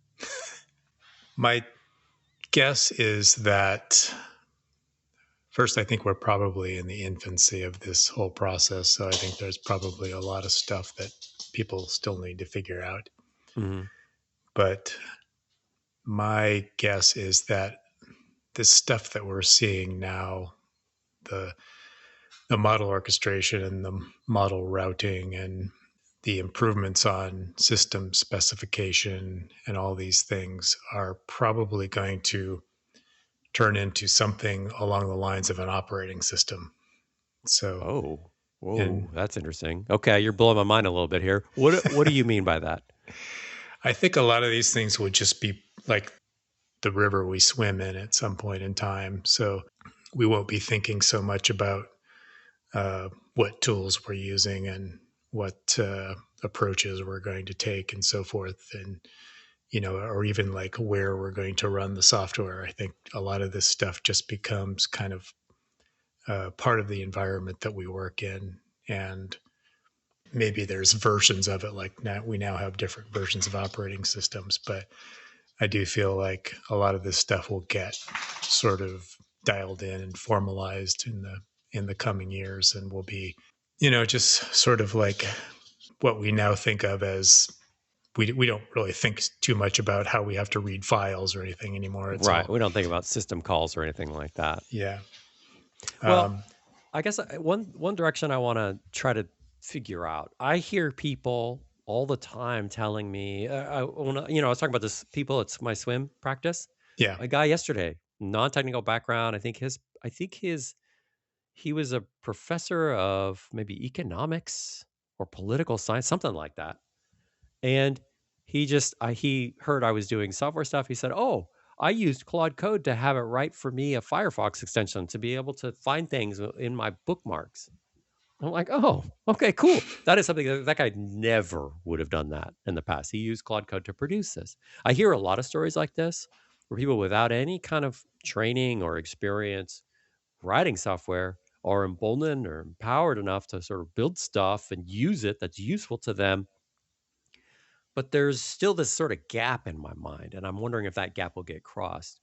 My guess is that first, I think we're probably in the infancy of this whole process. So I think there's probably a lot of stuff that people still need to figure out. Hmm. But my guess is that this stuff that we're seeing now, the the model orchestration and the model routing and the improvements on system specification and all these things are probably going to turn into something along the lines of an operating system. So, Oh, whoa, and that's interesting. Okay, you're blowing my mind a little bit here. What do you mean by that? I think a lot of these things would just be like the river we swim in at some point in time. So we won't be thinking so much about what tools we're using and what approaches we're going to take and so forth. And, you know, or even like where we're going to run the software. I think a lot of this stuff just becomes kind of part of the environment that we work in. And maybe there's versions of it like now we now have different versions of operating systems, but I do feel like a lot of this stuff will get sort of dialed in and formalized in the coming years and will be just sort of like what we now think of as we don't really think too much about how we have to read files or anything anymore. It's Right. all We don't think about system calls or anything like that. yeah. Well, Um, I guess one direction I want to try to figure out. I hear people all the time telling me, I was talking about this people. It's my swim practice. yeah, A guy yesterday, non-technical background. I think he was a professor of maybe economics or political science, something like that. And he heard I was doing software stuff. He said, "Oh, I used Claude Code to have it write for me a Firefox extension to be able to find things in my bookmarks." I'm like, "Oh, okay, cool." That is something that guy never would have done that in the past. He used Claude Code to produce this. I hear a lot of stories like this where people without any kind of training or experience writing software are emboldened or empowered enough to sort of build stuff and use it that's useful to them. But there's still this sort of gap in my mind, and I'm wondering if that gap will get crossed.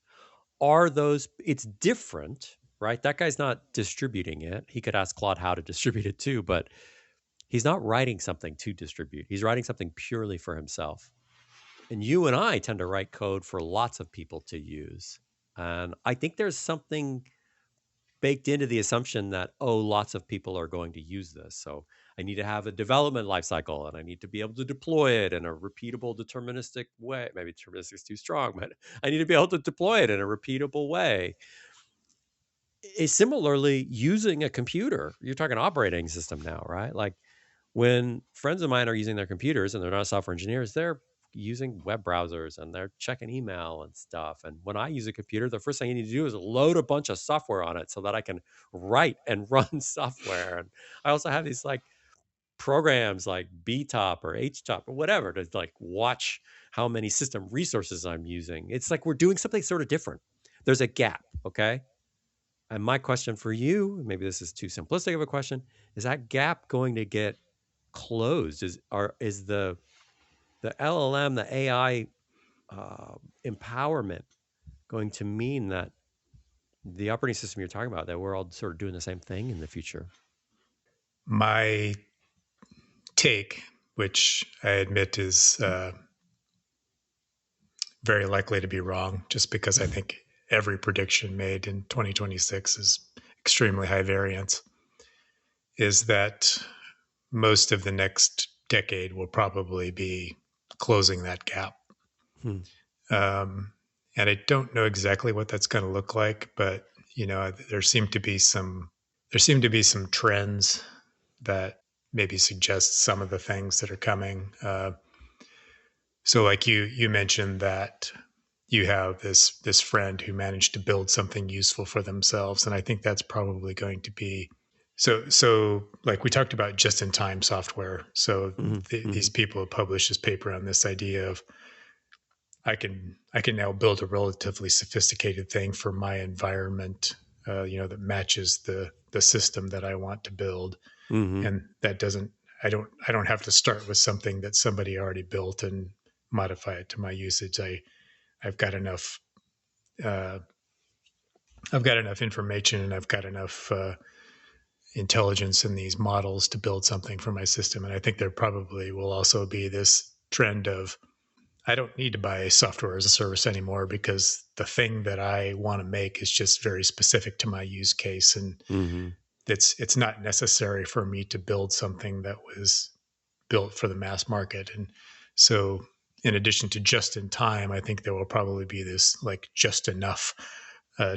Are those it's different, right? That guy's not distributing it. He could ask Claude how to distribute it too, but he's not writing something to distribute. He's writing something purely for himself. And you and I tend to write code for lots of people to use. And I think there's something baked into the assumption that, oh, lots of people are going to use this. So I need to have a development lifecycle and I need to be able to deploy it in a repeatable, deterministic way. Maybe deterministic is too strong, but I need to be able to deploy it in a repeatable way. Similarly, using a computer, you're talking operating system now, right? Like when friends of mine are using their computers and they're not software engineers, they're using web browsers and they're checking email and stuff. And when I use a computer, the first thing you need to do is load a bunch of software on it so that I can write and run software. And I also have these like programs like BTOP or HTOP or whatever to like watch how many system resources I'm using. It's like we're doing something sort of different. There's a gap, okay? And my question for you, maybe this is too simplistic of a question, is that gap going to get closed? Is the LLM, the AI empowerment going to mean that the operating system you're talking about, that we're all sort of doing the same thing in the future? my take, which I admit is very likely to be wrong, just because I think every prediction made in 2026 is extremely high variance, is that most of the next decade will probably be closing that gap. Hmm. Um, and I don't know exactly what that's going to look like, but there seem to be some trends that maybe suggest some of the things that are coming. So, like you mentioned that you have this friend who managed to build something useful for themselves, and I think that's probably going to be so like we talked about just in time software. So Hmm. these Hmm. people have published this paper on this idea of I can now build a relatively sophisticated thing for my environment, that matches the system that I want to build, Hmm. and that doesn't I don't have to start with something that somebody already built and modify it to my usage. I've got enough uh, I've got enough information and I've got enough intelligence in these models to build something for my system. And I think there probably will also be this trend of I don't need to buy software as a service anymore because the thing that I want to make is just very specific to my use case, and Hmm. it's not necessary for me to build something that was built for the mass market. And so, in addition to just in time, I think there will probably be this like just enough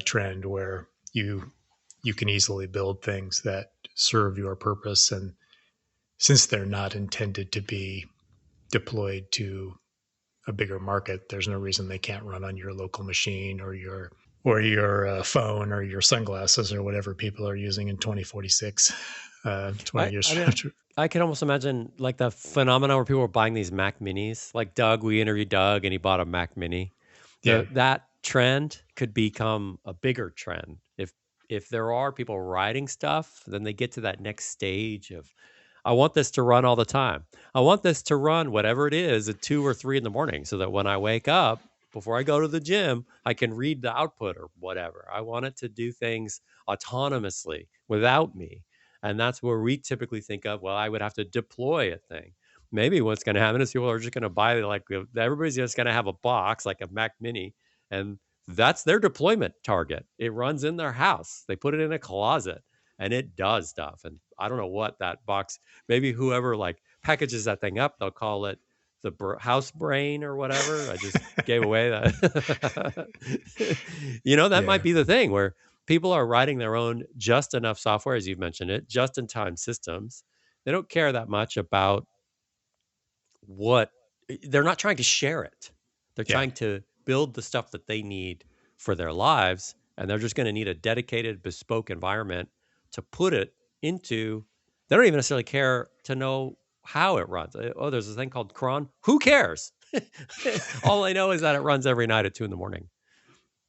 trend where you can easily build things that serve your purpose, and since they're not intended to be deployed to a bigger market, there's no reason they can't run on your local machine or your phone or your sunglasses or whatever people are using in 2046, 20 years. I mean, I can almost imagine like the phenomena where people are buying these Mac Minis. Like Doug, we interviewed Doug, and he bought a Mac Mini. Yeah, That trend could become a bigger trend if there are people writing stuff. Then they get to that next stage of, I want this to run all the time. I want this to run whatever it is at 2 or 3 in the morning, so that when I wake up before I go to the gym, I can read the output or whatever. I want it to do things autonomously without me. And that's where we typically think of, well, I would have to deploy a thing. Maybe what's going to happen is people are just going to buy, like, everybody's just going to have a box like a Mac Mini, and that's their deployment target. It runs in their house. They put it in a closet and it does stuff. And I don't know what that box, maybe whoever like packages that thing up, they'll call it the house brain or whatever. I just gave away that. That might Yeah. be the thing where people are writing their own just enough software, as you've mentioned it, just in time systems. They don't care that much about what they're not trying to share it. They're Yeah. trying to build the stuff that they need for their lives. And they're just going to need a dedicated, bespoke environment to put it into. They don't even necessarily care to know how it runs. Oh, there's a thing called cron. Who cares? All I know is that it runs every night at 2 a.m.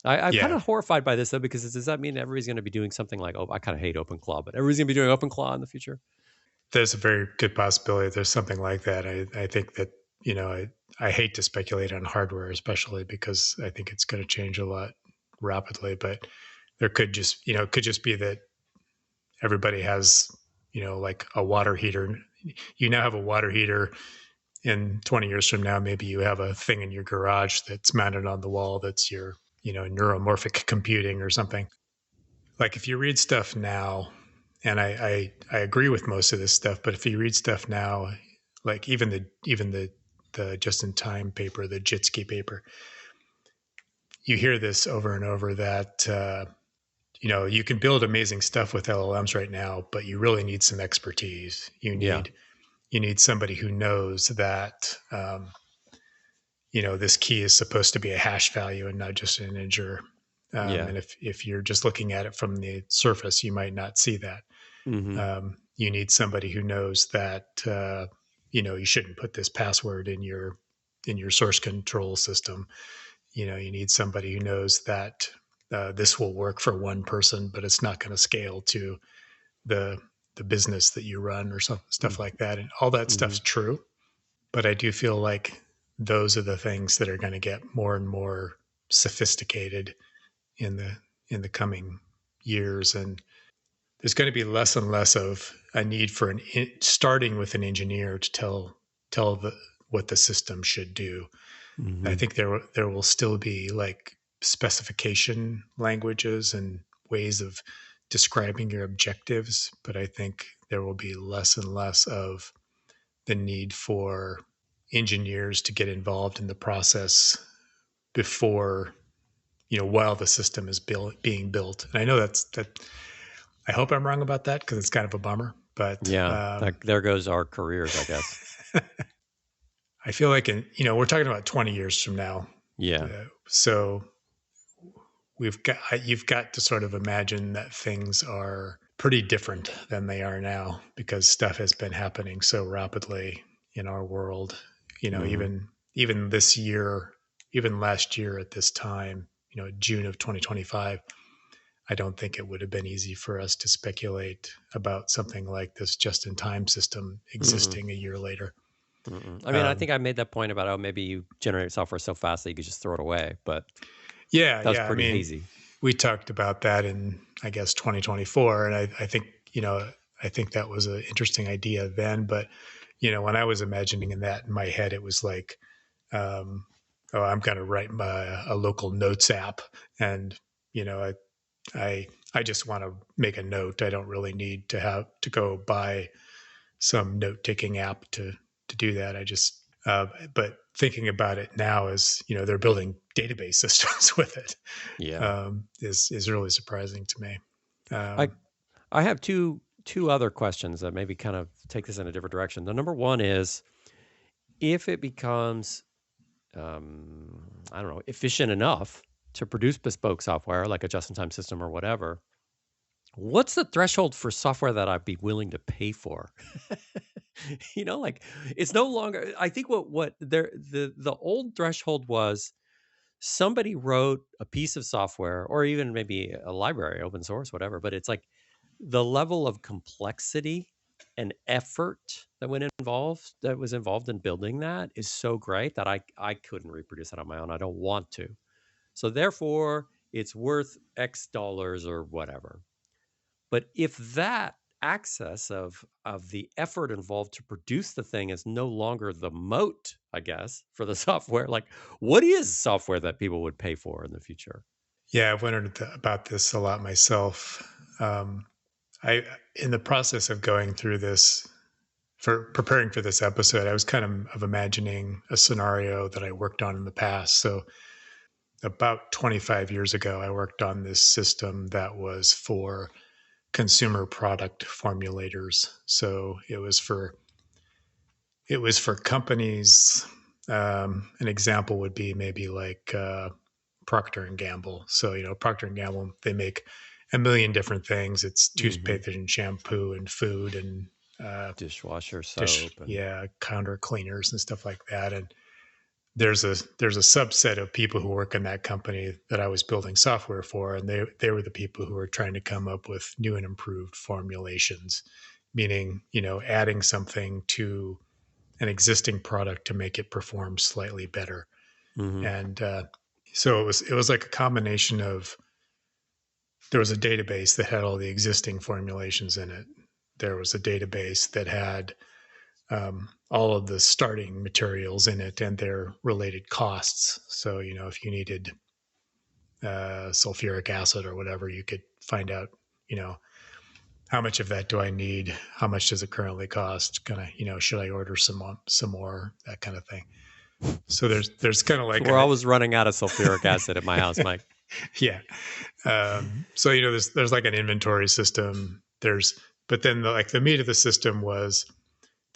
I'm kind Yeah. of horrified by this though, because does that mean everybody's going to be doing something like, oh, I kind of hate OpenClaw, but everybody's going to be doing OpenClaw in the future? There's a very good possibility there's something like that. I think that, I hate to speculate on hardware, especially because I think it's going to change a lot rapidly, but there could just, it could just be that everybody has, like a water heater. You now have a water heater. In 20 years from now, maybe you have a thing in your garage that's mounted on the wall that's your, neuromorphic computing or something. Like if you read stuff now, and I agree with most of this stuff, but if you read stuff now, like even the just in time paper, the Jitsky paper, you hear this over and over that you can build amazing stuff with LLMs right now, but you really need some expertise. Yeah. You need somebody who knows that this key is supposed to be a hash value and not just an integer. Yeah. And if you're just looking at it from the surface, you might not see that. Mm-hmm. You need somebody who knows that you shouldn't put this password in your source control system. You need somebody who knows that this will work for one person, but it's not going to scale to the the business that you run or stuff like that. And all that Mm-hmm. stuff's true, but I do feel like those are the things that are going to get more and more sophisticated in the coming years, and there's going to be less and less of a need for starting with an engineer to tell what the system should do. I Mm-hmm. think there will still be like specification languages and ways of describing your objectives, but I think there will be less and less of the need for engineers to get involved in the process before, while the system is being built. And I know that I hope I'm wrong about that because it's kind of a bummer, but Yeah. There goes our careers, I guess. I feel like we're talking about 20 years from now. Yeah. So you've got to sort of imagine that things are pretty different than they are now because stuff has been happening so rapidly in our world. Mm-hmm. Even this year, even last year at this time, June of 2025, I don't think it would have been easy for us to speculate about something like this just in time system Mm-mm. existing a year later. Mm-mm. I mean, I Um, think I made that point about, oh, maybe you generate software so fast that you could just throw it away, but yeah, that's yeah. I pretty mean, hazy. we talked about that in, I guess, 2024. And I think, I think that was an interesting idea then. But, when I was imagining in that in my head, it was like, um, oh, I'm going to write a local notes app. And, I just want to make a note. I don't really need to have to go buy some note taking app to do that. I just, but thinking about it now is, they're building database systems with it, Yeah. is really surprising to me. I Um, I have two other questions that maybe kind of take this in a different direction. The number one is, if it becomes I don't know, efficient enough to produce bespoke software like a just-in-time system or whatever, what's the threshold for software that I'd be willing to pay for? Like, it's no longer. I think what there the old threshold was, somebody wrote a piece of software or even maybe a library, open source, whatever, but it's like the level of complexity and effort that was involved in building that is so great that I couldn't reproduce it on my own. I don't want to. So therefore, it's worth X dollars or whatever. But if that access of the effort involved to produce the thing is no longer the moat, I guess, for the software. Like, what is software that people would pay for in the future? Yeah, I've wondered about this a lot myself. Um, I, in the process of going through this, for preparing for this episode, I was kind of imagining a scenario that I worked on in the past. So about 25 years ago, I worked on this system that was for consumer product formulators. So it was for companies. An example would be maybe like Procter and Gamble. So Procter and Gamble, they make a million different things. It's Hmm. toothpaste and shampoo and food and Dishwasher soap and counter cleaners and stuff like that. And there's a subset of people who work in that company that I was building software for, and they were the people who were trying to come up with new and improved formulations, meaning adding something to an existing product to make it perform slightly better. hmm And so it was like a combination of, there was a database that had all the existing formulations in it. There was a database that had all of the starting materials in it and their related costs. So, if you needed sulfuric acid or whatever, you could find out, you know, how much of that do I need? How much does it currently cost? Should I order some more, that kind of thing. So there's kind of like we're a, always running out of sulfuric acid at my house, Mike. yeah. So there's like an inventory system. But then the meat of the system was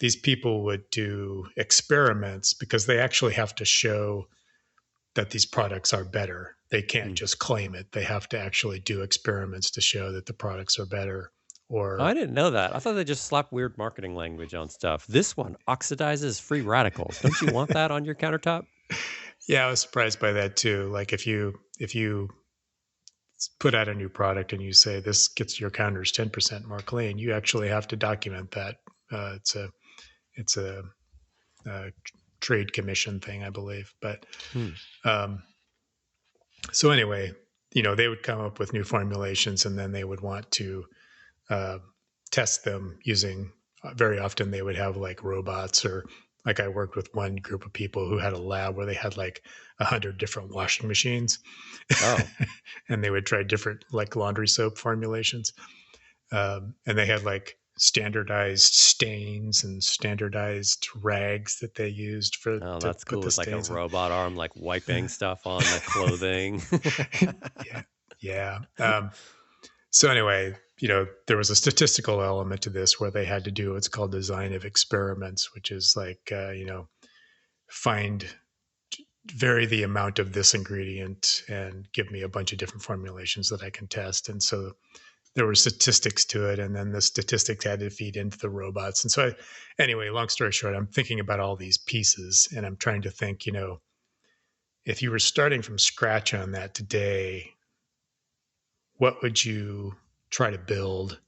these people would do experiments because they actually have to show that these products are better. They can't Mm. just claim it. They have to actually do experiments to show that the products are better. Oh, I Or didn't know that. I thought they just slapped weird marketing language on stuff. This one oxidizes free radicals. Don't you want that on your countertop? yeah, I was surprised by that too. Like if you put out a new product and you say this gets your counters 10% more clean, you actually have to document that. It's a trade commission thing, I believe. But Hmm. um, so anyway, they would come up with new formulations, and then they would want to uh, test them using. Very often, they would have like robots, or like I worked with one group of people who had a lab where they had like 100 different washing machines, Oh, and they would try different like laundry soap formulations. And they had like standardized stains and standardized rags that they used for oh, to that's put cool. the With like a stains on. robot arm, like wiping stuff on the clothing. Yeah, yeah. So anyway, there was a statistical element to this where they had to do what's called design of experiments, which is like find vary the amount of this ingredient and give me a bunch of different formulations that I can test. And so there were statistics to it, and then the statistics had to feed into the robots. And so, anyway, long story short, I'm thinking about all these pieces, and I'm trying to think, if you were starting from scratch on that today, what would you try to build,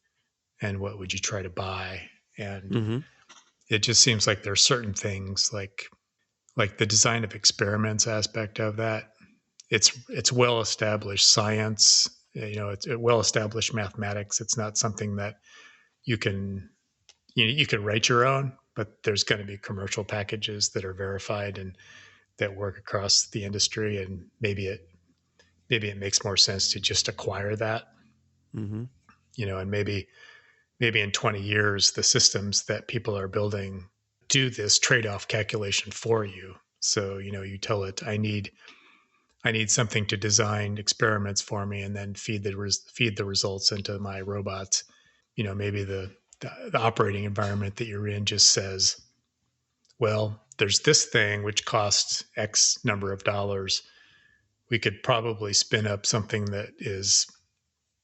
and what would you try to buy? And Hmm. it just seems like there's certain things like the design of experiments aspect of that. It's well established science. It's well established mathematics. It's not something that you can you can write your own, but there's going to be commercial packages that are verified and that work across the industry, and maybe it makes more sense to just acquire that, Hmm. and maybe in 20 years the systems that people are building do this trade-off calculation for you. So you tell it, I need something to design experiments for me, and then feed the results into my robots. Maybe the operating environment that you're in just says, well, there's this thing which costs X number of dollars. We could probably spin up something that is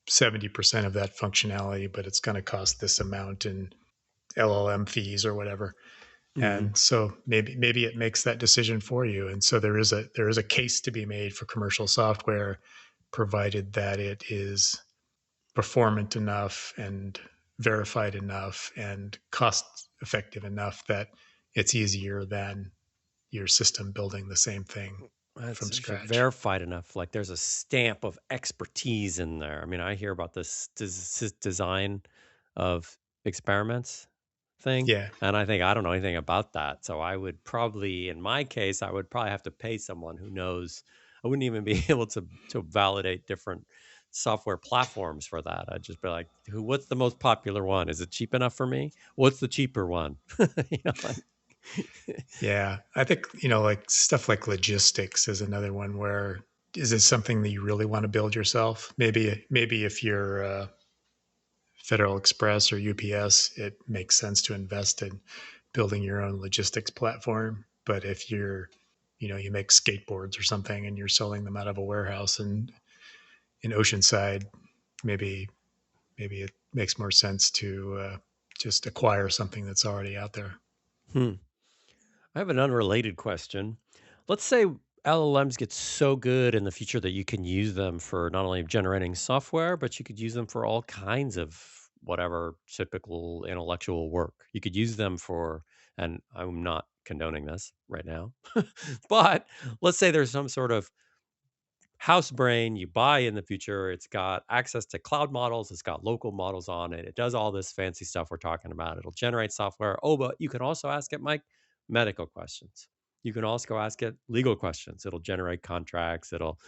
70% of that functionality, but it's going to cost this amount in LLM fees or whatever. Hmm. And so maybe it makes that decision for you. And so there is a case to be made for commercial software, provided that it is performant enough and verified enough and cost effective enough that it's easier than your system building the same thing That's from if you're scratch. verified enough, like there's a stamp of expertise in there. I mean, I hear about this design of experiments thing. Yeah. And I think I don't know anything about that. So I would probably, in my case, I would probably have to pay someone who knows. I wouldn't even be able to validate different software platforms for that. I'd just be like, who what's the most popular one? Is it cheap enough for me? What's the cheaper one? Like Yeah. I think, like stuff like logistics is another one where is it something that you really want to build yourself? Maybe if you're Federal Express or UPS, it makes sense to invest in building your own logistics platform. But if you make skateboards or something and you're selling them out of a warehouse in Oceanside, maybe maybe it makes more sense to just acquire something that's already out there. hmm. I have an unrelated question. Let's say LLMs get so good in the future that you can use them for not only generating software, but you could use them for all kinds of whatever typical intellectual work. You could use them for, and I'm not condoning this right now, but let's say there's some sort of house brain you buy in the future. It's got access to cloud models, it's got local models on it. It does all this fancy stuff we're talking about. It'll generate software. Oh, but you can also ask it, Mike, medical questions. You can also ask it legal questions. It'll generate contracts. It'll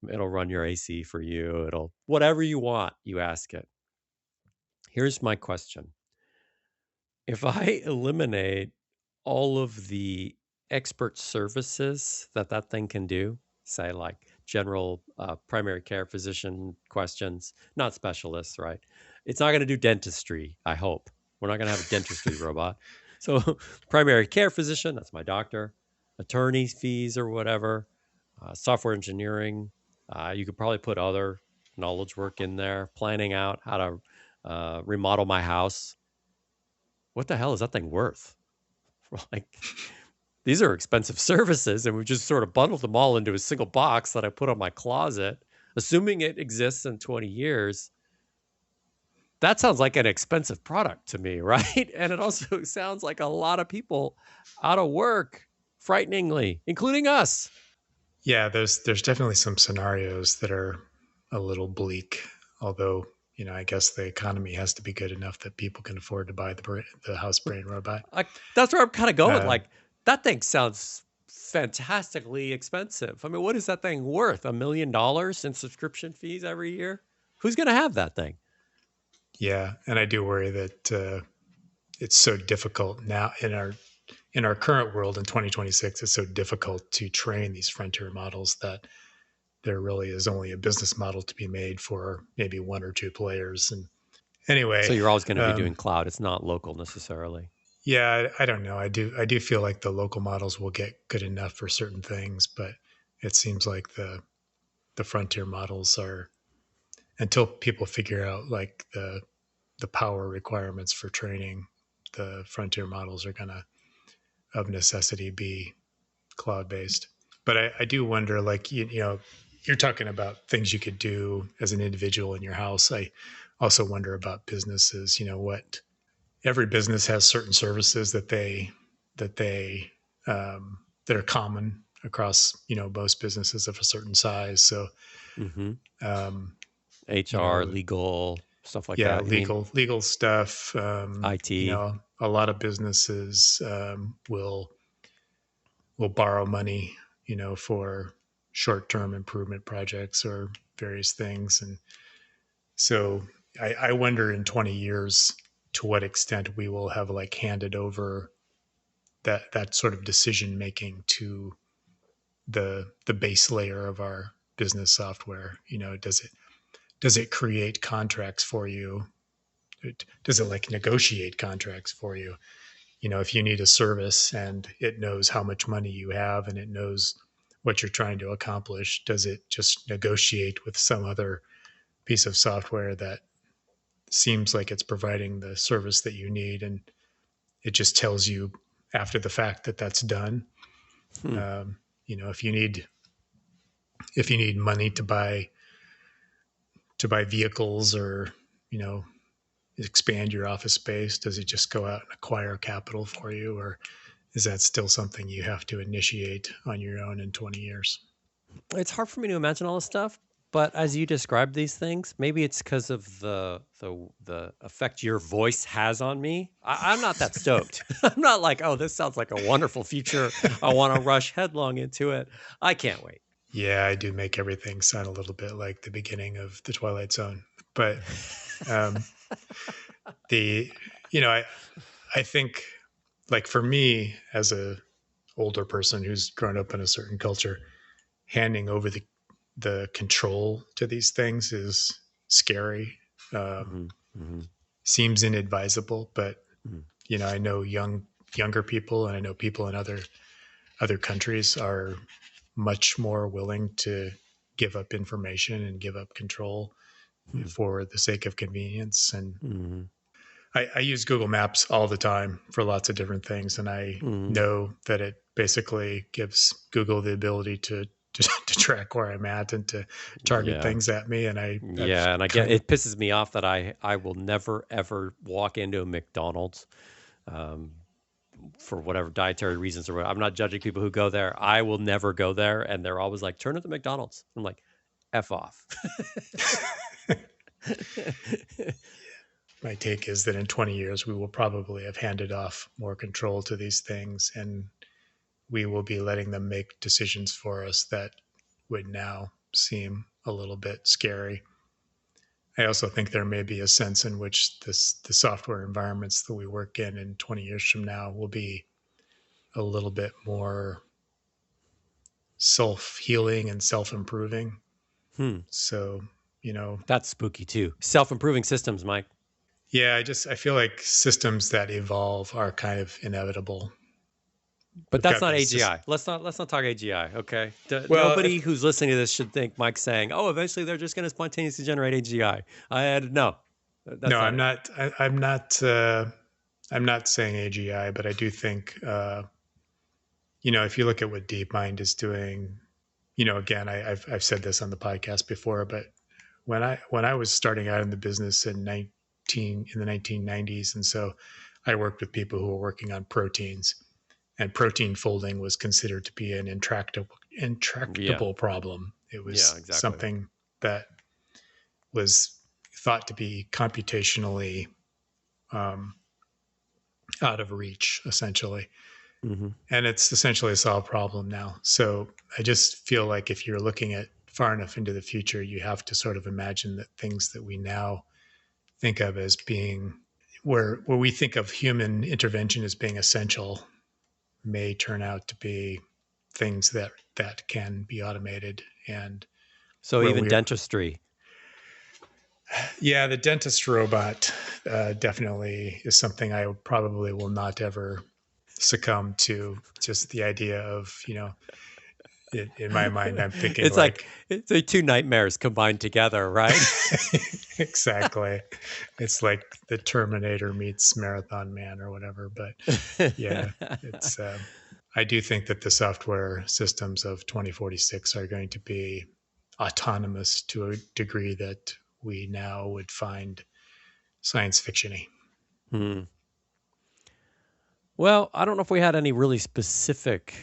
run your AC for you. It'll whatever you want, you ask it. Here's my question. If I eliminate all of the expert services that thing can do, say like general primary care physician questions, not specialists, right? It's not going to do dentistry, I hope. We're not going to have a dentistry robot. So, primary care physician, that's my doctor, attorney's fees or whatever, software engineering. You could probably put other knowledge work in there, planning out how to remodel my house. What the hell is that thing worth? Like, these are expensive services, and we just sort of bundled them all into a single box that I put on my closet, assuming it exists in 20 years. That sounds like an expensive product to me, right? And it also sounds like a lot of people out of work, frighteningly, including us. Yeah, there's definitely some scenarios that are a little bleak. Although I guess the economy has to be good enough that people can afford to buy the house brain robot. Like, that's where I'm kind of going. Um, Like, that thing sounds fantastically expensive. I mean, what is that thing worth? $1 million in subscription fees every year? Who's going to have that thing? yeah, and I do worry that it's so difficult now in our current world in 2026. It's so difficult to train these frontier models that there really is only a business model to be made for maybe one or two players. And So anyway, you're always going to be doing cloud. It's not local necessarily. yeah, I don't know. I do feel like the local models will get good enough for certain things, but it seems like the frontier models are until people figure out like the power requirements for training, the frontier models are gonna of necessity be cloud based. But I do wonder, like you're talking about things you could do as an individual in your house. I also wonder about businesses. What every business has certain services that are common across most businesses of a certain size. So Hmm. um, you HR, know, legal, stuff like yeah, that. You mean legal stuff. IT? A lot of businesses will borrow money, for short term improvement projects or various things, and so I wonder in 20 years to what extent we will have like handed over that sort of decision making to the base layer of our business software. Does it create contracts for you? Does it like negotiate contracts for you? If you need a service and it knows how much money you have and it knows what you're trying to accomplish, does it just negotiate with some other piece of software that seems like it's providing the service that you need, and it just tells you after the fact that that's done? Hmm. If you need money to buy vehicles or you know expand your office space, does it just go out and acquire capital for you, or is that still something you have to initiate on your own in 20 years? It's hard for me to imagine all this stuff. But as you describe these things, maybe it's because of the effect your voice has on me. I'm not that stoked. I'm not like, oh, this sounds like a wonderful future. I want to rush headlong into it. I can't wait. Yeah, I do make everything sound a little bit like the beginning of the Twilight Zone. But um, the you know, I think, like, for me as a older person who's grown up in a certain culture, handing over the control to these things is scary. Um, Hmm. Hmm. Seems inadvisable, but Hmm. I know younger people, and I know people in other countries are much more willing to give up information and give up control for the sake of convenience. And Hmm. I use Google Maps all the time for lots of different things, and I Hmm. know that it basically gives Google the ability to track where I'm at and to target Yeah. things at me. And I've Yeah, and I get kind of it pisses me off that I will never ever walk into a McDonald's um, for whatever dietary reasons or what. I'm not judging people who go there. I will never go there, and they're always like, "Turn at the McDonald's." I'm like, "F off." my take is that in 20 years we will probably have handed off more control to these things, and we will be letting them make decisions for us that would now seem a little bit scary. I also think there may be a sense in which the software environments that we work in 20 years from now will be a little bit more self healing and self improving. Hmm, So, you know, that's spooky too. Self-improving systems, Mike. yeah, I feel like systems that evolve are kind of inevitable. But We've that's got not these just AGI. Let's not talk AGI. Okay. well, Nobody who's listening to this should think Mike's saying, "Oh, eventually they're just going to spontaneously generate AGI." I had no. no, That's not it. I'm not saying AGI, but I do think if you look at what DeepMind is doing, again, I've said this on the podcast before, but when I was starting out in the business in the 1990s, and so I worked with people who were working on proteins, and protein folding was considered to be an Yeah. intractable problem. It Yeah. was Exactly. something that was thought to be computationally um, out of reach, essentially. Hmm. And it's essentially a solved problem now. So I just feel like if you're looking at far enough into the future, you have to sort of imagine that things that we now think of as being where we think of human intervention as being essential may turn out to be things that can be automated. And So where even we're dentistry. yeah, the dentist robot definitely is something I probably will not ever succumb to. Just the idea of in my mind, I'm thinking It's like like it's like two nightmares combined together, right? exactly. It's like the Terminator meets Marathon Man or whatever. But yeah, it's. I do think that the software systems of 2046 are going to be autonomous to a degree that we now would find science fictiony. Hmm. Well, I don't know if we had any really specific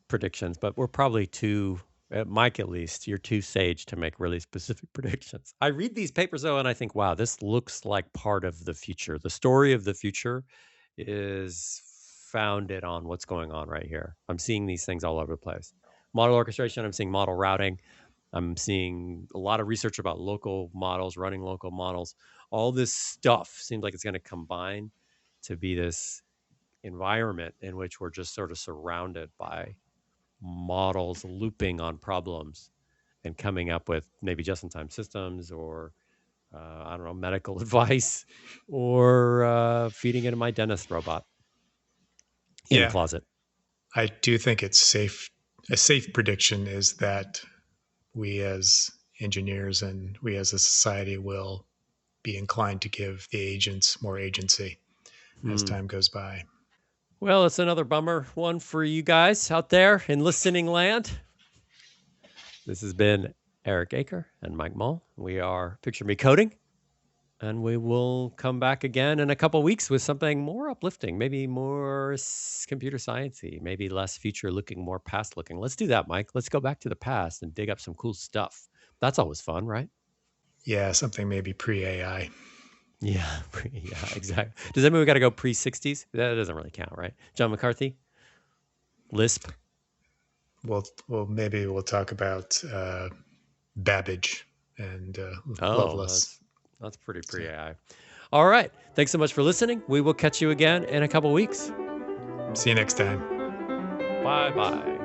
predictions, but we're probably too, Mike at least, you're too sage to make really specific predictions. I read these papers though, and I think, wow, this looks like part of the future. The story of the future is founded on what's going on right here. I'm seeing these things all over the place. Model orchestration, I'm seeing model routing. I'm seeing a lot of research about local models, running local models. All this stuff seems like it's going to combine to be this environment in which we're just sort of surrounded by models looping on problems and coming up with maybe just in time systems or, I don't know, medical advice or feeding it in my dentist robot in the Yeah, closet. I do think it's safe. A safe prediction is that we as engineers and we as a society will be inclined to give the agents more agency as Hmm. time goes by. Well, it's another bummer one for you guys out there in listening land. This has been Eric Aker and Mike Mull. We are Picture Me Coding. And we will come back again in a couple weeks with something more uplifting, maybe more computer sciencey, maybe less future looking, more past looking. Let's do that, Mike. Let's go back to the past and dig up some cool stuff. That's always fun, right? Yeah, something maybe pre-AI. Yeah, yeah, exactly. Does that mean we got to go pre-60s? That doesn't really count, right? John McCarthy, Lisp. Well, maybe we'll talk about Babbage and Oh, Loveless. that's pretty So, pre-AI. All right. Thanks so much for listening. We will catch you again in a couple weeks. see you next time. Bye bye.